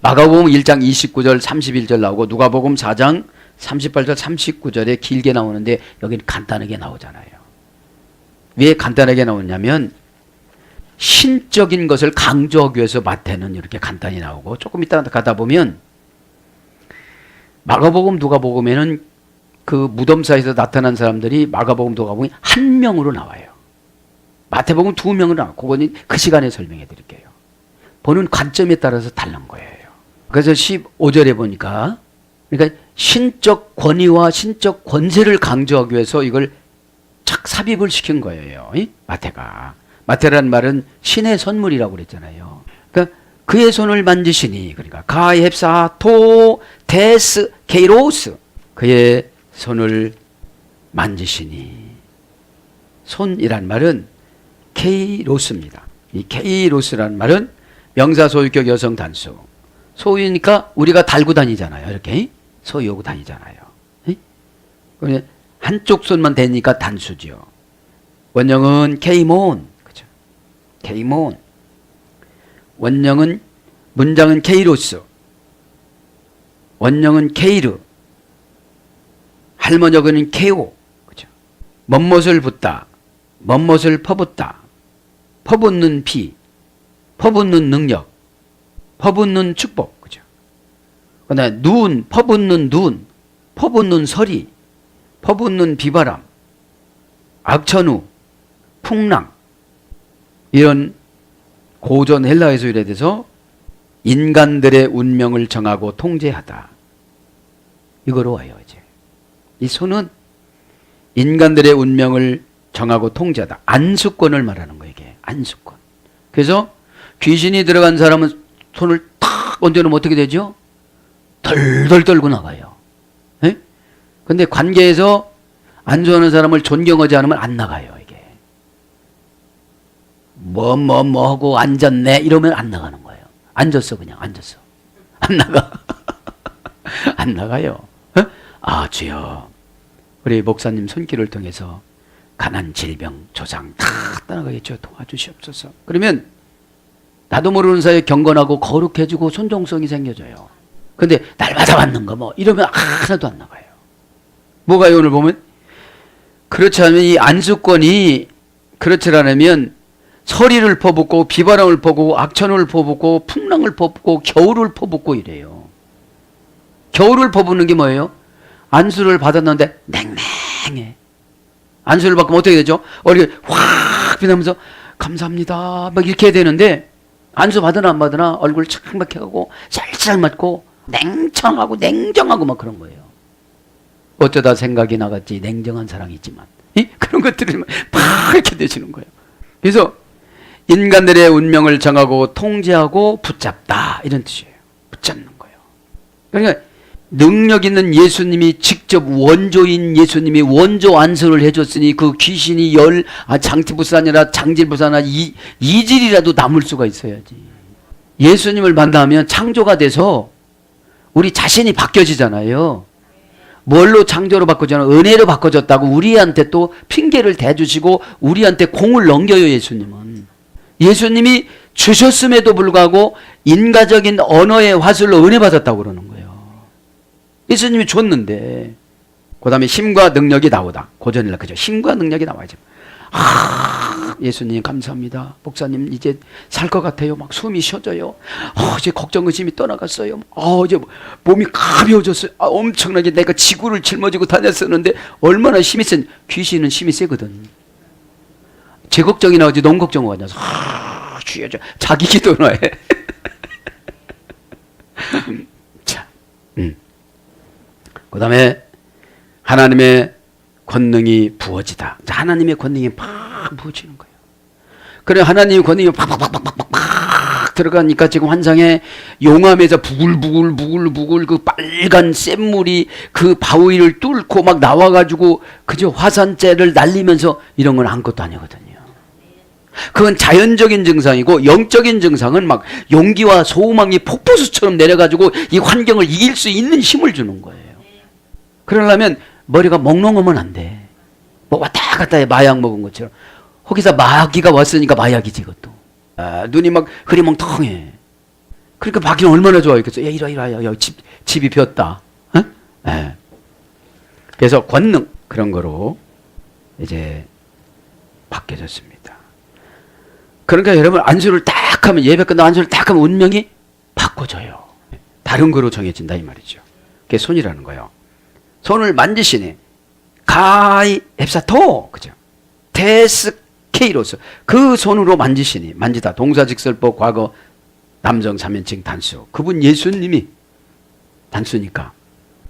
마가복음 1장 29절 31절 나오고 누가복음 4장 38절 39절에 길게 나오는데 여기는 간단하게 나오잖아요. 왜 간단하게 나오냐면 신적인 것을 강조하기 위해서 마태는 이렇게 간단히 나오고 조금 이따 가다 보면 마가복음 누가복음에는 그 무덤사에서 나타난 사람들이 마가복음 누가복음이 한 명으로 나와요. 마태복음 두 명으로 나와요. 그거는 그 시간에 설명해 드릴게요. 보는 관점에 따라서 다른 거예요. 그래서 15절에 보니까 그러니까 신적 권위와 신적 권세를 강조하기 위해서 이걸 착 삽입을 시킨 거예요. 마태가. 마태라는 말은 신의 선물이라고 그랬잖아요. 그러니까 그의 손을 만지시니, 그러니까 가입사 토 데스 케이로스, 그의 손을 만지시니. 손이란 말은 케이로스입니다. 이 케이로스라는 말은 명사 소유격 여성 단수. 소유니까 우리가 달고 다니잖아요. 이렇게 소유하고 다니잖아요. 한쪽 손만 대니까 단수죠. 원형은 케이몬, 그죠? 케이몬. 원형은 문장은 케이로스. 원형은 케이르. 할머니어는 케오, 그죠? 멋못을 붓다, 멋못을 퍼붓다, 퍼붓는 피, 퍼붓는 능력, 퍼붓는 축복, 그죠? 그다음에 눈, 퍼붓는 눈, 퍼붓는 서리, 퍼붓는 비바람, 악천후, 풍랑, 이런 고전 헬라에서 유래돼서 인간들의 운명을 정하고 통제하다. 이거로 와요, 이제. 이 손은 인간들의 운명을 정하고 통제하다. 안수권을 말하는 거예요, 이게. 안수권. 그래서 귀신이 들어간 사람은 손을 탁 얹어놓으면 어떻게 되죠? 덜덜 떨고 나가요. 예? 근데 관계에서 안수하는 사람을 존경하지 않으면 안 나가요, 이게. 뭐 하고 앉았네 이러면 안 나가는 거예요. 앉았어, 그냥 앉았어. 안 나가. 안 나가요. 어? 아, 주여, 우리 목사님 손길을 통해서 가난, 질병, 조상 다 떠나가겠죠. 도와주시옵소서. 그러면 나도 모르는 사이에 경건하고 거룩해지고 순종성이 생겨져요. 근데 날마다 받는 거 뭐 이러면 하나도 안 나가요. 뭐가요? 오늘 보면 그렇지 않으면 이 안수권이 그렇지 않으면 서리를 퍼붓고 비바람을 퍼붓고 악천후를 퍼붓고 풍랑을 퍼붓고 겨울을 퍼붓고 이래요. 겨울을 퍼붓는 게 뭐예요? 안수를 받았는데 냉랭해. 안수를 받으면 어떻게 되죠? 얼굴이 확 빛나면서 감사합니다 막 이렇게 해야 되는데, 안수 받으나 안 받으나 얼굴 창백해가고 쌀쌀 맞고 냉청하고 냉정하고 막 그런 거예요. 어쩌다 생각이 나갔지 냉정한 사랑이지만, 그런 것들이 막 이렇게 되시는 거예요. 그래서 인간들의 운명을 정하고 통제하고 붙잡다, 이런 뜻이에요. 붙잡는 거예요. 그러니까 능력 있는 예수님이 직접 원조인 예수님이 원조 안수를 해줬으니 그 귀신이 장티부산이나 장질부산이나 이질이라도 남을 수가 있어야지. 예수님을 만나면 창조가 돼서 우리 자신이 바뀌어지잖아요. 뭘로 창조로 바꿔주나? 은혜로 바꿔줬다고 우리한테 또 핑계를 대주시고 우리한테 공을 넘겨요. 예수님이 주셨음에도 불구하고 인가적인 언어의 화술로 은혜 받았다고 그러는 거예요. 예수님이 줬는데. 그 다음에 힘과 능력이 나오다. 고전이라 그죠. 힘과 능력이 나와야죠. 예수님 감사합니다. 목사님 이제 살 것 같아요. 막 숨이 쉬어져요. 이제 걱정 의심이 떠나갔어요. 이제 몸이 가벼워졌어요. 엄청나게 내가 지구를 짊어지고 다녔었는데 얼마나 힘이 센. 귀신은 힘이 세거든. 제 걱정이 나오지 너무 걱정하고 다녀서 쉬어져. 자기 기도나 해. 자, 그 다음에 하나님의 권능이 부어지다. 하나님의 권능이 팍 부어지는 거예요. 그래, 하나님의 권능이 팍 들어가니까 지금 환상에 용암에서 부글부글 그 빨간 샘물이 그 바위를 뚫고 막 나와가지고 그저 화산재를 날리면서, 이런 건 아무것도 아니거든요. 그건 자연적인 증상이고, 영적인 증상은 막 용기와 소망이 폭포수처럼 내려가지고 이 환경을 이길 수 있는 힘을 주는 거예요. 그러려면 머리가 몽롱하면 안 돼. 뭐 왔다 갔다 해, 마약 먹은 것처럼. 거기서 마귀가 왔으니까 마약이지, 이것도. 눈이 막 흐리멍텅해. 그러니까 마귀는 얼마나 좋아했겠어. 야, 이리 와. 집이 비었다. 그래서 권능, 그런 거로 이제 바뀌어졌습니다. 그러니까 여러분, 안수를 딱 하면, 예배 끝나고 안수를 딱 하면 운명이 바꿔져요. 다른 거로 정해진다, 이 말이죠. 그게 손이라는 거예요. 손을 만지시니 가이 헵사토, 그죠? 테스케이로스, 그 손으로 만지시니, 만지다, 동사직설법, 과거, 남정 삼연칭 단수. 그분 예수님이 단수니까,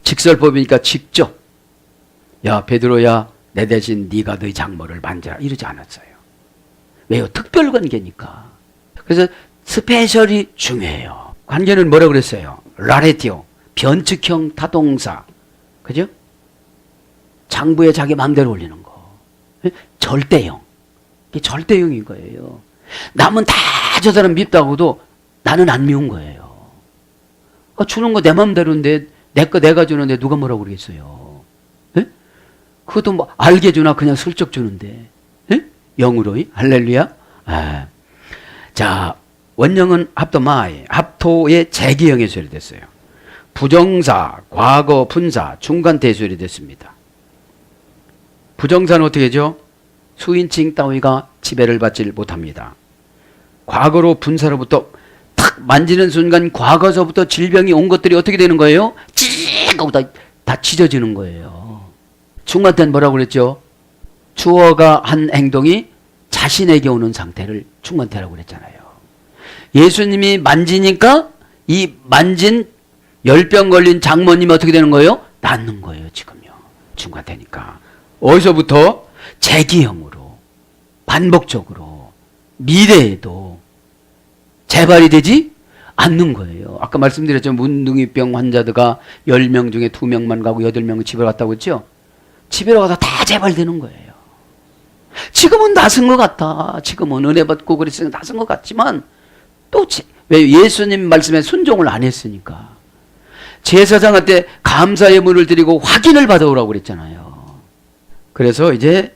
직설법이니까 직접, 야 베드로야 내 대신 네가 너희 장모를 만져라, 이러지 않았어요. 왜요? 특별관계니까. 그래서 스페셜이 중요해요. 관계는 뭐라고 그랬어요? 라레티오, 변측형 타동사, 그죠? 장부에 자기 마음대로 올리는 거. 절대형. 이게 절대형인 거예요. 남은 다 저 사람 밉다고도 나는 안 미운 거예요. 주는 거 내 마음대로인데, 내 거 내가 주는데 누가 뭐라고 그러겠어요? 에? 그것도 뭐 알게 주나 그냥 슬쩍 주는데. 에? 영으로. 할렐루야. 자, 원형은 합도마이, 합토의 재기형에 처리됐어요. 부정사, 과거, 분사, 중간 대수열이 됐습니다. 부정사는 어떻게 하죠? 수인칭 따위가 지배를 받지 못합니다. 과거로 분사로부터 탁 만지는 순간 과거서부터 질병이 온 것들이 어떻게 되는 거예요? 찌익 하고 다 찢어지는 거예요. 중간 때는 뭐라고 그랬죠? 주어가 한 행동이 자신에게 오는 상태를 중간태라고 그랬잖아요. 예수님이 만지니까 이 만진 열병 걸린 장모님이 어떻게 되는 거예요? 낫는 거예요, 지금요. 중간태니까. 어디서부터? 재기형으로, 반복적으로, 미래에도 재발이 되지 않는 거예요. 아까 말씀드렸죠. 문둥이병 환자들가 10명 중에 2명만 가고 8명은 집에 갔다고 했죠. 집에 가서 다 재발되는 거예요. 지금은 낫은 것 같아. 지금은 은혜 받고 그랬으니까 낫은 것 같지만, 또 왜? 예수님 말씀에 순종을 안 했으니까. 제사장한테 감사의 문을 드리고 확인을 받아오라고 그랬잖아요. 그래서 이제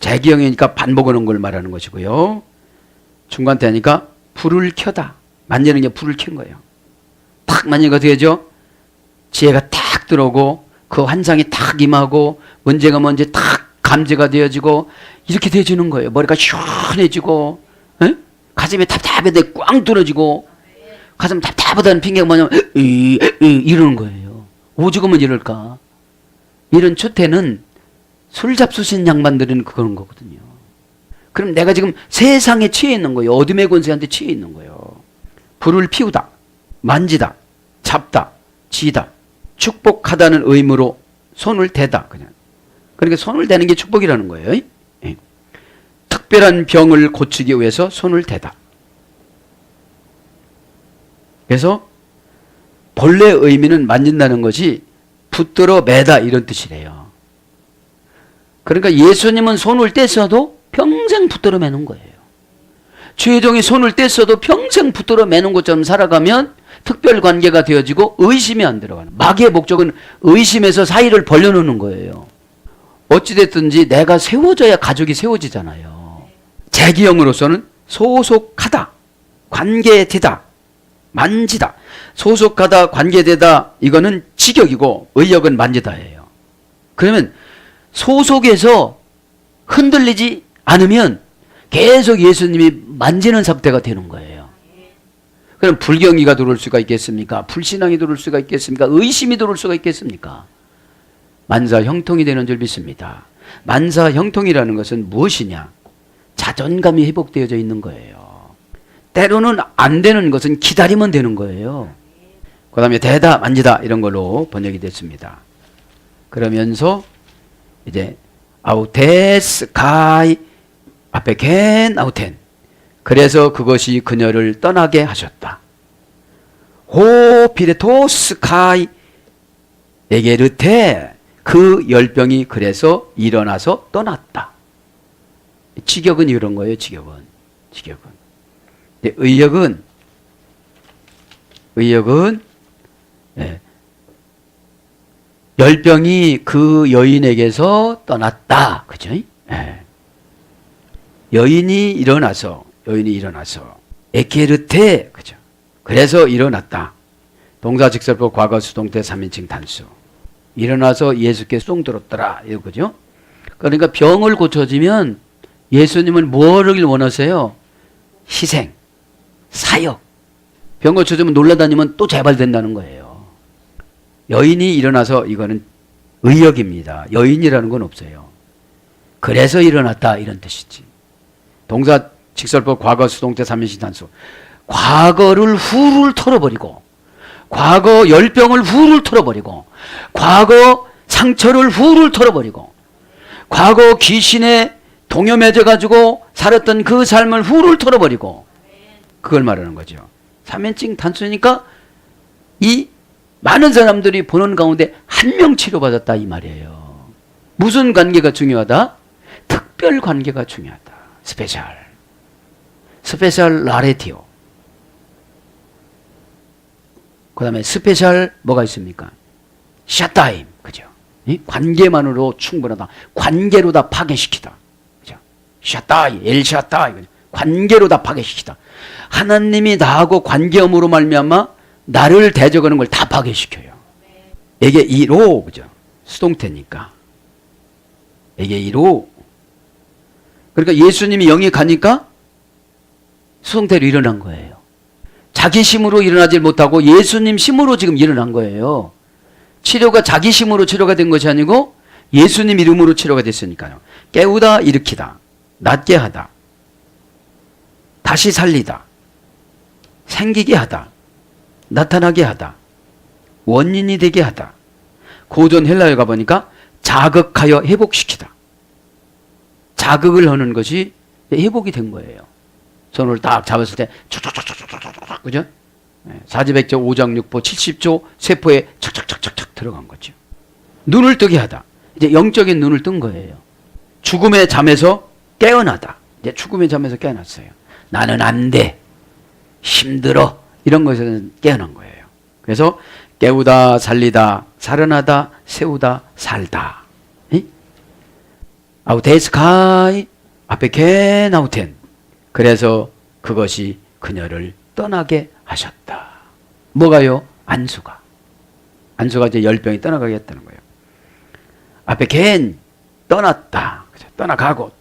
재기형이니까 반복하는 걸 말하는 것이고요. 중간태 하니까 불을 켜다. 만지는 게 불을 켠 거예요. 탁 만지니까 어떻게 되죠? 지혜가 탁 들어오고 그 환상이 탁 임하고 문제가 뭔지 탁 감지가 되어지고 이렇게 돼지는 거예요. 머리가 시원해지고, 에? 가슴이 답답해서 꽝 뚫어지고, 가슴 답답하다는 핑계가 뭐냐면, 이러는 거예요. 오죽하면 이럴까? 이런 추태는 술 잡수신 양반들은 그런 거거든요. 그럼 내가 지금 세상에 취해 있는 거예요. 어둠의 권세한테 취해 있는 거예요. 불을 피우다, 만지다, 잡다, 지다, 축복하다는 의무로 손을 대다. 그냥. 그러니까 손을 대는 게 축복이라는 거예요. 예. 특별한 병을 고치기 위해서 손을 대다. 그래서 본래 의미는 만진다는 것이 붙들어 매다 이런 뜻이래요. 그러니까 예수님은 손을 뗐어도 평생 붙들어 매는 거예요. 최종이 손을 뗐어도 평생 붙들어 매는 것처럼 살아가면 특별 관계가 되어지고 의심이 안 들어가는. 마귀의 목적은 의심에서 사이를 벌려놓는 거예요. 어찌됐든지 내가 세워져야 가족이 세워지잖아요. 재기형으로서는 소속하다, 관계되다, 만지다. 소속하다, 관계되다 이거는 직역이고 의역은 만지다예요. 그러면 소속에서 흔들리지 않으면 계속 예수님이 만지는 상태가 되는 거예요. 그럼 불경이가 들어올 수가 있겠습니까? 불신앙이 들어올 수가 있겠습니까? 의심이 들어올 수가 있겠습니까? 만사형통이 되는 줄 믿습니다. 만사형통이라는 것은 무엇이냐? 자존감이 회복되어져 있는 거예요. 때로는 안 되는 것은 기다리면 되는 거예요. 그 다음에 대다, 만지다 이런 걸로 번역이 됐습니다. 그러면서 이제 아우테스 가이 앞에 겐 아우텐. 그래서 그것이 그녀를 떠나게 하셨다. 호 피레토스 가이 에게르테 그 열병이 그래서 일어나서 떠났다. 직역은 이런 거예요. 직역은. 의역은 네. 열병이 그 여인에게서 떠났다. 그죠? 네. 여인이 일어나서 에케르테 그죠? 그래서 일어났다. 동사직설법 과거 수동태 3인칭 단수. 일어나서 예수께 송 들었더라. 이거죠? 그러니까 병을 고쳐지면 예수님은 뭐를 원하세요? 희생, 사역. 병 고쳐지면 놀라다니면 또 재발된다는 거예요. 여인이 일어나서 이거는 의역입니다. 여인이라는 건 없어요. 그래서 일어났다 이런 뜻이지. 동사 직설법 과거 수동태 3인칭 단수. 과거를 후를 털어버리고 과거 열병을 후를 털어버리고 과거 상처를 후를 털어버리고 과거 귀신에 동요매져가지고 살았던 그 삶을 후를 털어버리고 그걸 말하는 거죠. 3인칭 단수니까 이 많은 사람들이 보는 가운데 한 명 치료받았다 이 말이에요. 무슨 관계가 중요하다? 특별 관계가 중요하다. 스페셜 라레티오. 그 다음에 스페셜 뭐가 있습니까? 샷타임. 그죠? 이 관계만으로 충분하다. 관계로 다 파괴시키다. 그죠? 샷타이, 엘샷타이. 관계로 다 파괴시키다. 하나님이 나하고 관계함으로 말미암아 나를 대적하는 걸 다 파괴시켜요. 이게 이로 그죠? 수동태니까. 이게 이로. 그러니까 예수님이 영이 가니까 수동태로 일어난 거예요. 자기 힘으로 일어나질 못하고 예수님 힘으로 지금 일어난 거예요. 치료가 자기 힘으로 치료가 된 것이 아니고 예수님 이름으로 치료가 됐으니까요. 깨우다, 일으키다, 낫게 하다, 다시 살리다, 생기게 하다, 나타나게 하다, 원인이 되게 하다. 고전 헬라어에 가보니까 자극하여 회복시키다. 자극을 하는 것이 회복이 된 거예요. 손을 딱 잡았을 때 촉촉촉촉촉촉 그죠? 사지백조 5장 6보 70조 세포에 촉촉촉촉 들어간 거죠. 눈을 뜨게 하다. 이제 영적인 눈을 뜬 거예요. 죽음의 잠에서 깨어나다. 이제 죽음의 잠에서 깨어났어요. 나는 안 돼. 힘들어. 이런 것에는 깨어난 거예요. 그래서 깨우다, 살리다, 살아나다, 세우다, 살다. 아우테스카이 앞에 겐 아우텐. 그래서 그것이 그녀를 떠나게 하셨다. 뭐가요? 안수가. 안수가 이제 열병이 떠나가게 했다는 거예요. 앞에 겐 떠났다. 떠나가고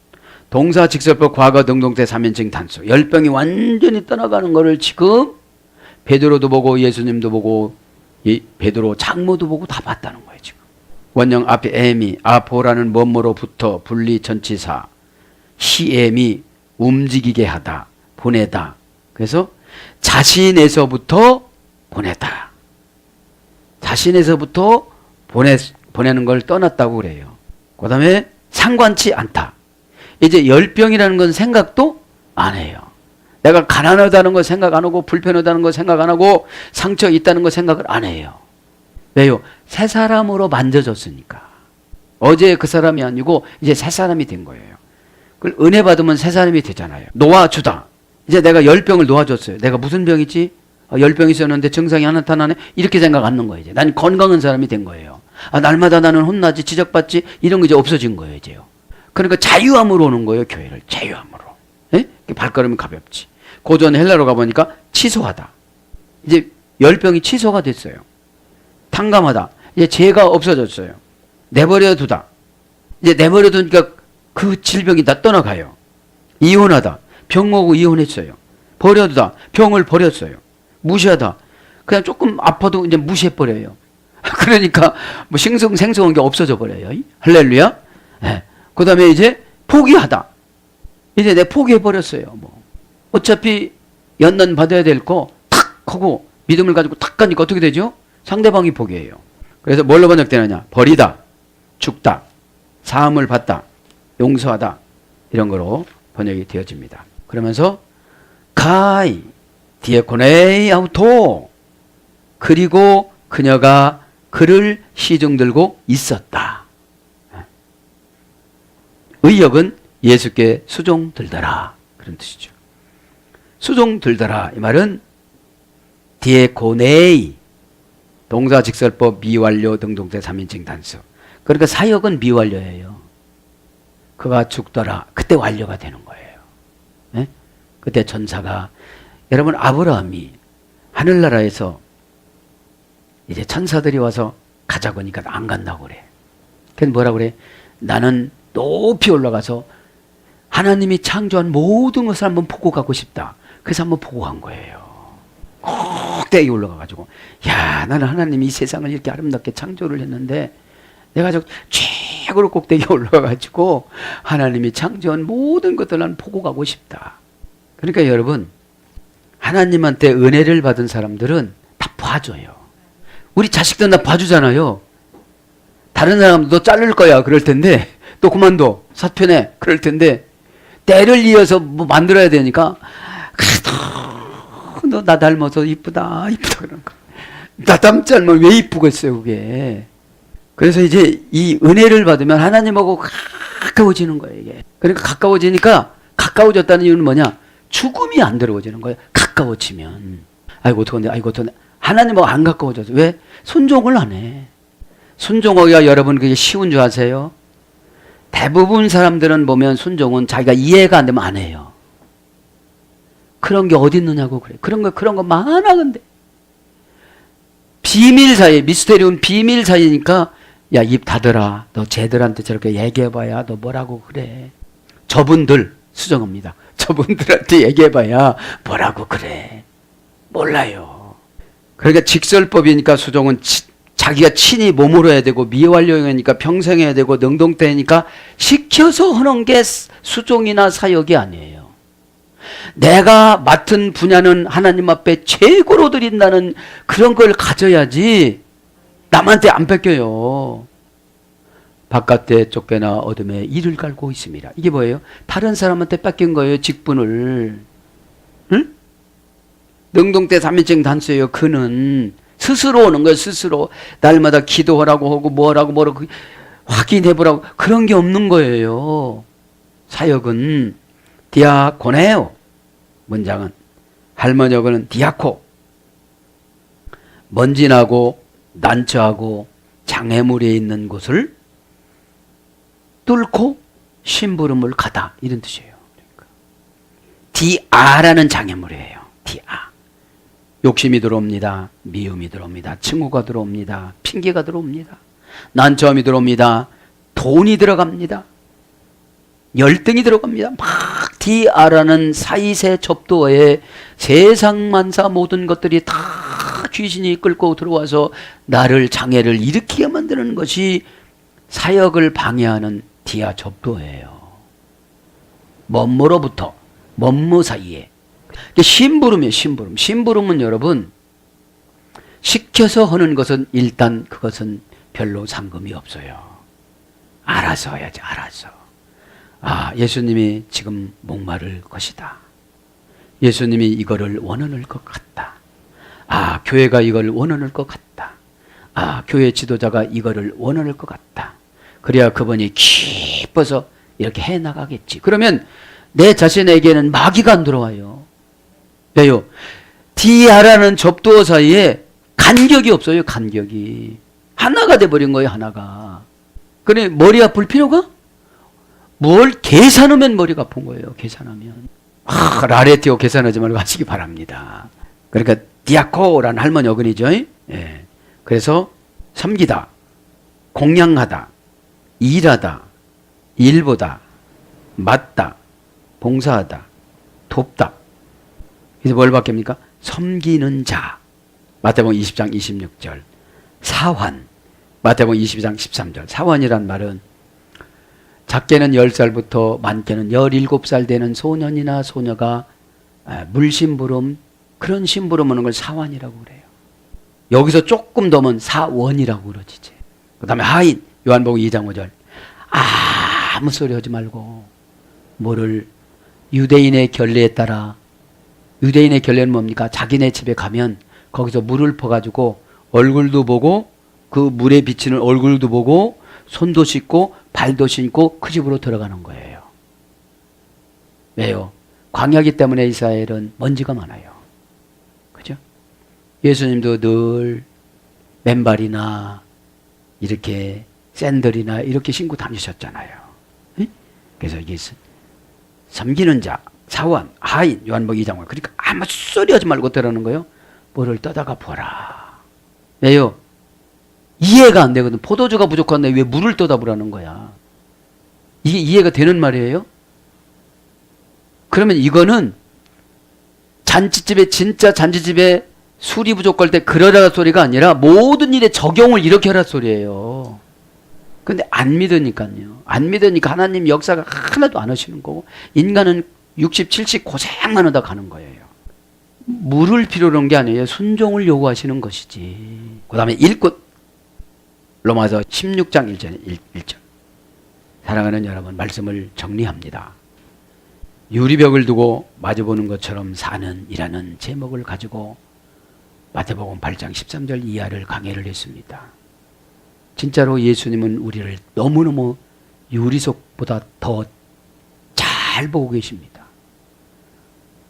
동사 직설법 과거 능동태 3인칭 단수. 열병이 완전히 떠나가는 거를 지금 베드로도 보고 예수님도 보고 베드로 장모도 보고 다 봤다는 거예요. 지금 원형 앞에 에미 아포라는 뭐뭐로부터 분리 전치사 시엠이 움직이게 하다 보내다. 그래서 자신에서부터 보내다. 자신에서부터 보내는 걸 떠났다고 그래요. 그 다음에 상관치 않다. 이제 열병이라는 건 생각도 안 해요. 내가 가난하다는 거 생각 안 하고 불편하다는 거 생각 안 하고 상처 있다는 거 생각을 안 해요. 왜요? 새 사람으로 만져졌으니까. 어제 그 사람이 아니고 이제 새 사람이 된 거예요. 그걸 은혜 받으면 새 사람이 되잖아요. 놓아주다. 이제 내가 열병을 놓아줬어요. 내가 무슨 병이지? 열병이 있었는데 증상이 안 나타나네? 이렇게 생각 안 하는 거예요. 이제. 난 건강한 사람이 된 거예요. 날마다 나는 혼나지 지적받지 이런 거 이제 없어진 거예요. 이제요. 그러니까 자유함으로 오는 거예요. 교회를. 자유함으로. 예? 발걸음이 가볍지. 고전 헬라로 가보니까 치소하다. 이제 열병이 치소가 됐어요. 탕감하다. 이제 죄가 없어졌어요. 내버려 두다. 이제 내버려 두니까 그 질병이 다 떠나가요. 이혼하다. 병 먹고 이혼했어요. 버려두다. 병을 버렸어요. 무시하다. 그냥 조금 아파도 이제 무시해버려요. 그러니까 뭐 생성한 게 없어져 버려요. 할렐루야. 네. 그 다음에 이제 포기하다. 이제 내 포기해버렸어요. 뭐. 어차피 연단 받아야 될 거 탁 하고 믿음을 가지고 탁 가니까 어떻게 되죠? 상대방이 포기해요. 그래서 뭘로 번역되느냐? 버리다, 죽다, 사함을 받다, 용서하다 이런 거로 번역이 되어집니다. 그러면서 가이 디에코네이 아우토 그리고 그녀가 그를 시중 들고 있었다. 의역은 예수께 수종 들더라 그런 뜻이죠. 수종 들더라 이 말은 디에코네이 동사 직설법 미완료 등동태 3인칭 단수. 그러니까 사역은 미완료예요. 그가 죽더라. 그때 완료가 되는 거예요. 네? 그때 천사가 여러분 아브라함이 하늘나라에서 이제 천사들이 와서 가자고 하니까 안 간다고 그래. 그래서 뭐라고 그래? 나는 높이 올라가서 하나님이 창조한 모든 것을 한번 보고 가고 싶다. 그래서 한번 보고 간 거예요. 꼭대기 올라가가지고 야 나는 하나님이 이 세상을 이렇게 아름답게 창조를 했는데 내가 저 최고로 꼭대기에 올라가가지고 하나님이 창조한 모든 것들을 난 보고 가고 싶다. 그러니까 여러분 하나님한테 은혜를 받은 사람들은 다 봐줘요. 우리 자식들 다 봐주잖아요. 다른 사람도 너 자를 거야 그럴 텐데 또 그만둬 사표내 그럴 텐데 때를 이어서 뭐 만들어야 되니까 그래도 너 나 닮아서 이쁘다 이쁘다 그런 거. 나 닮지 않으면 왜 이쁘겠어요 그게. 그래서 이제 이 은혜를 받으면 하나님하고 가까워지는 거예요 이게. 그러니까 가까워지니까 가까워졌다는 이유는 뭐냐? 죽음이 안 들어오지는 거예요. 가까워지면. 아이고 어떡한데 아이고 어떡한데 하나님하고 안 가까워져서 왜? 순종을 안 해. 순종하기가 여러분 그게 쉬운 줄 아세요? 대부분 사람들은 보면 순종은 자기가 이해가 안 되면 안 해요. 그런 게 어디 있느냐고 그래. 그런 거 많아 근데. 비밀 사이, 미스테리온 비밀 사이니까 야 입 닫으라. 너 쟤들한테 저렇게 얘기해봐야 너 뭐라고 그래. 저분들 수정합니다. 저분들한테 얘기해봐야 뭐라고 그래. 몰라요. 그러니까 직설법이니까 수정은 자기가 친히 몸으로 해야 되고 미완료형이니까 평생 해야 되고 능동태니까 시켜서 하는 게 수종이나 사역이 아니에요. 내가 맡은 분야는 하나님 앞에 최고로 드린다는 그런 걸 가져야지 남한테 안 뺏겨요. 바깥에 쫓겨나 어둠에 이를 갈고 있습니다. 이게 뭐예요? 다른 사람한테 뺏긴 거예요. 직분을. 응? 능동태 3인칭 단수예요. 그는 스스로 오는 거예요. 스스로. 날마다 기도하라고 하고 뭐라고 확인해보라고. 그런 게 없는 거예요. 사역은 디아코네오. 문장은 할머니어는 디아코. 먼지나고 난처하고 장애물에 있는 곳을 뚫고 심부름을 가다 이런 뜻이에요. 그러니까. 디아라는 장애물이에요. 디아. 욕심이 들어옵니다. 미움이 들어옵니다. 증오가 들어옵니다. 핑계가 들어옵니다. 난처함이 들어옵니다. 돈이 들어갑니다. 열등이 들어갑니다. 막 디아라는 사이세 접도에 세상 만사 모든 것들이 다 귀신이 끌고 들어와서 나를 장애를 일으키게 만드는 것이 사역을 방해하는 디아 접도예요. 뭐뭐로부터 뭐뭐 사이에. 심부름이에요. 심부름. 심부름은 여러분 시켜서 하는 것은 일단 그것은 별로 상금이 없어요. 알아서 해야지. 알아서. 예수님이 지금 목마를 것이다. 예수님이 이거를 원하는 것 같다. 교회가 이걸 원하는 것 같다. 교회 지도자가 이거를 원하는 것 같다. 그래야 그분이 기뻐서 이렇게 해나가겠지. 그러면 내 자신에게는 마귀가 안 들어와요. 왜요? 디아라는 접두어 사이에 간격이 없어요. 간격이. 하나가 돼버린 거예요. 하나가. 그래 머리 아플 필요가? 뭘 계산하면 머리가 아픈 거예요. 계산하면. 라레티오 계산하지 말고 하시기 바랍니다. 그러니까 디아코라는 할머니 어근이죠. 예. 그래서 섬기다, 공양하다, 일하다, 일보다, 맞다, 봉사하다, 돕다. 그래서 뭘 바뀝니까? 섬기는 자. 마태복음 20장 26절. 사환. 마태복음 22장 13절. 사환이란 말은 작게는 10살부터 많게는 17살 되는 소년이나 소녀가 물심부름, 그런 심부름 하는 걸 사환이라고 그래요. 여기서 조금 더면 사원이라고 그러지지. 그 다음에 하인. 요한복음 2장 5절. 아무 소리 하지 말고 뭐를 유대인의 결례에 따라, 유대인의 결례는 뭡니까? 자기네 집에 가면 거기서 물을 퍼가지고 얼굴도 보고 그 물에 비치는 얼굴도 보고 손도 씻고 발도 씻고 그 집으로 들어가는 거예요. 왜요? 광야기 때문에 이스라엘은 먼지가 많아요. 그죠? 예수님도 늘 맨발이나 이렇게 샌들이나 이렇게 신고 다니셨잖아요. 응? 그래서 이게 섬기는 자, 사원, 하인, 요한복음 2장 5절. 그러니까 아무 소리 하지 말고 들어가는 거예요. 뭐를 떠다가 보라. 왜요? 이해가 안 되거든. 포도주가 부족한데 왜 물을 떠다 보라는 거야. 이게 이해가 되는 말이에요? 그러면 이거는 잔치집에, 진짜 잔치집에 술이 부족할 때 그러라 소리가 아니라 모든 일에 적용을 이렇게 하라 소리예요. 근데 안 믿으니까요. 안 믿으니까 하나님 역사가 하나도 안 하시는 거고, 인간은 60, 70 고생만 하다 가는 거예요. 물을 필요로 한 게 아니에요. 순종을 요구하시는 것이지. 그 다음에 일꾼. 로마서 16장 1절. 사랑하는 여러분, 말씀을 정리합니다. 유리벽을 두고 마주보는 것처럼 사는 이라는 제목을 가지고 마태복음 8장 13절 이하를 강해를 했습니다. 진짜로 예수님은 우리를 너무너무 유리석보다 더 잘 보고 계십니다.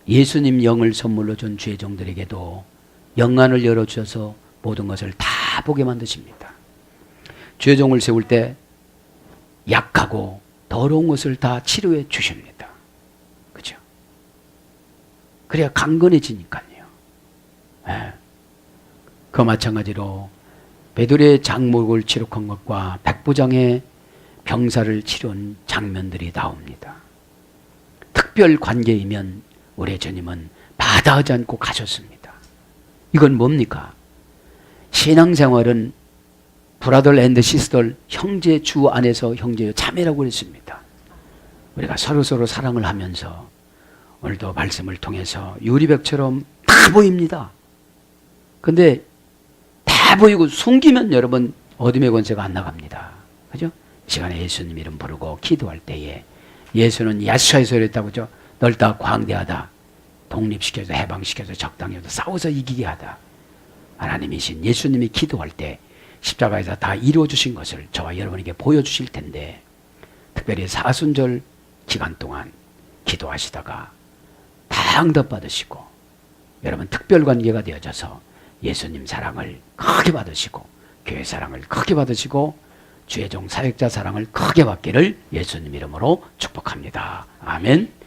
예수님 영을 선물로 준 주의 종들에게도 영안을 열어주셔서 모든 것을 다 보게 만드십니다. 주의 종을 세울 때 약하고 더러운 것을 다 치료해 주십니다. 그죠? 그래야 강건해지니까요. 네. 그 마찬가지로 베드로의 장목을 치룩한 것과 백부장의 병사를 치료한 장면들이 나옵니다. 특별 관계이면 우리 주님은 마다하지 않고 가셨습니다. 이건 뭡니까? 신앙생활은 브라더 앤드 시스터, 형제 주 안에서 형제요 자매라고 그랬습니다. 우리가 서로서로 사랑을 하면서 오늘도 말씀을 통해서 유리벽처럼 다 보입니다. 근데 다 보이고 숨기면 여러분 어둠의 권세가 안 나갑니다. 그죠? 시간에 예수님 이름 부르고 기도할 때에 예수는 야수아에서 이랬다고 그죠? 넓다 광대하다, 독립시켜서 해방시켜서 적당히 해서 싸워서 이기게 하다. 하나님이신 예수님이 기도할 때 십자가에서 다 이루어주신 것을 저와 여러분에게 보여주실 텐데, 특별히 사순절 기간 동안 기도하시다가 다 응답받으시고 여러분 특별관계가 되어져서 예수님 사랑을 크게 받으시고 교회 사랑을 크게 받으시고 주의 종 사역자 사랑을 크게 받기를 예수님 이름으로 축복합니다. 아멘.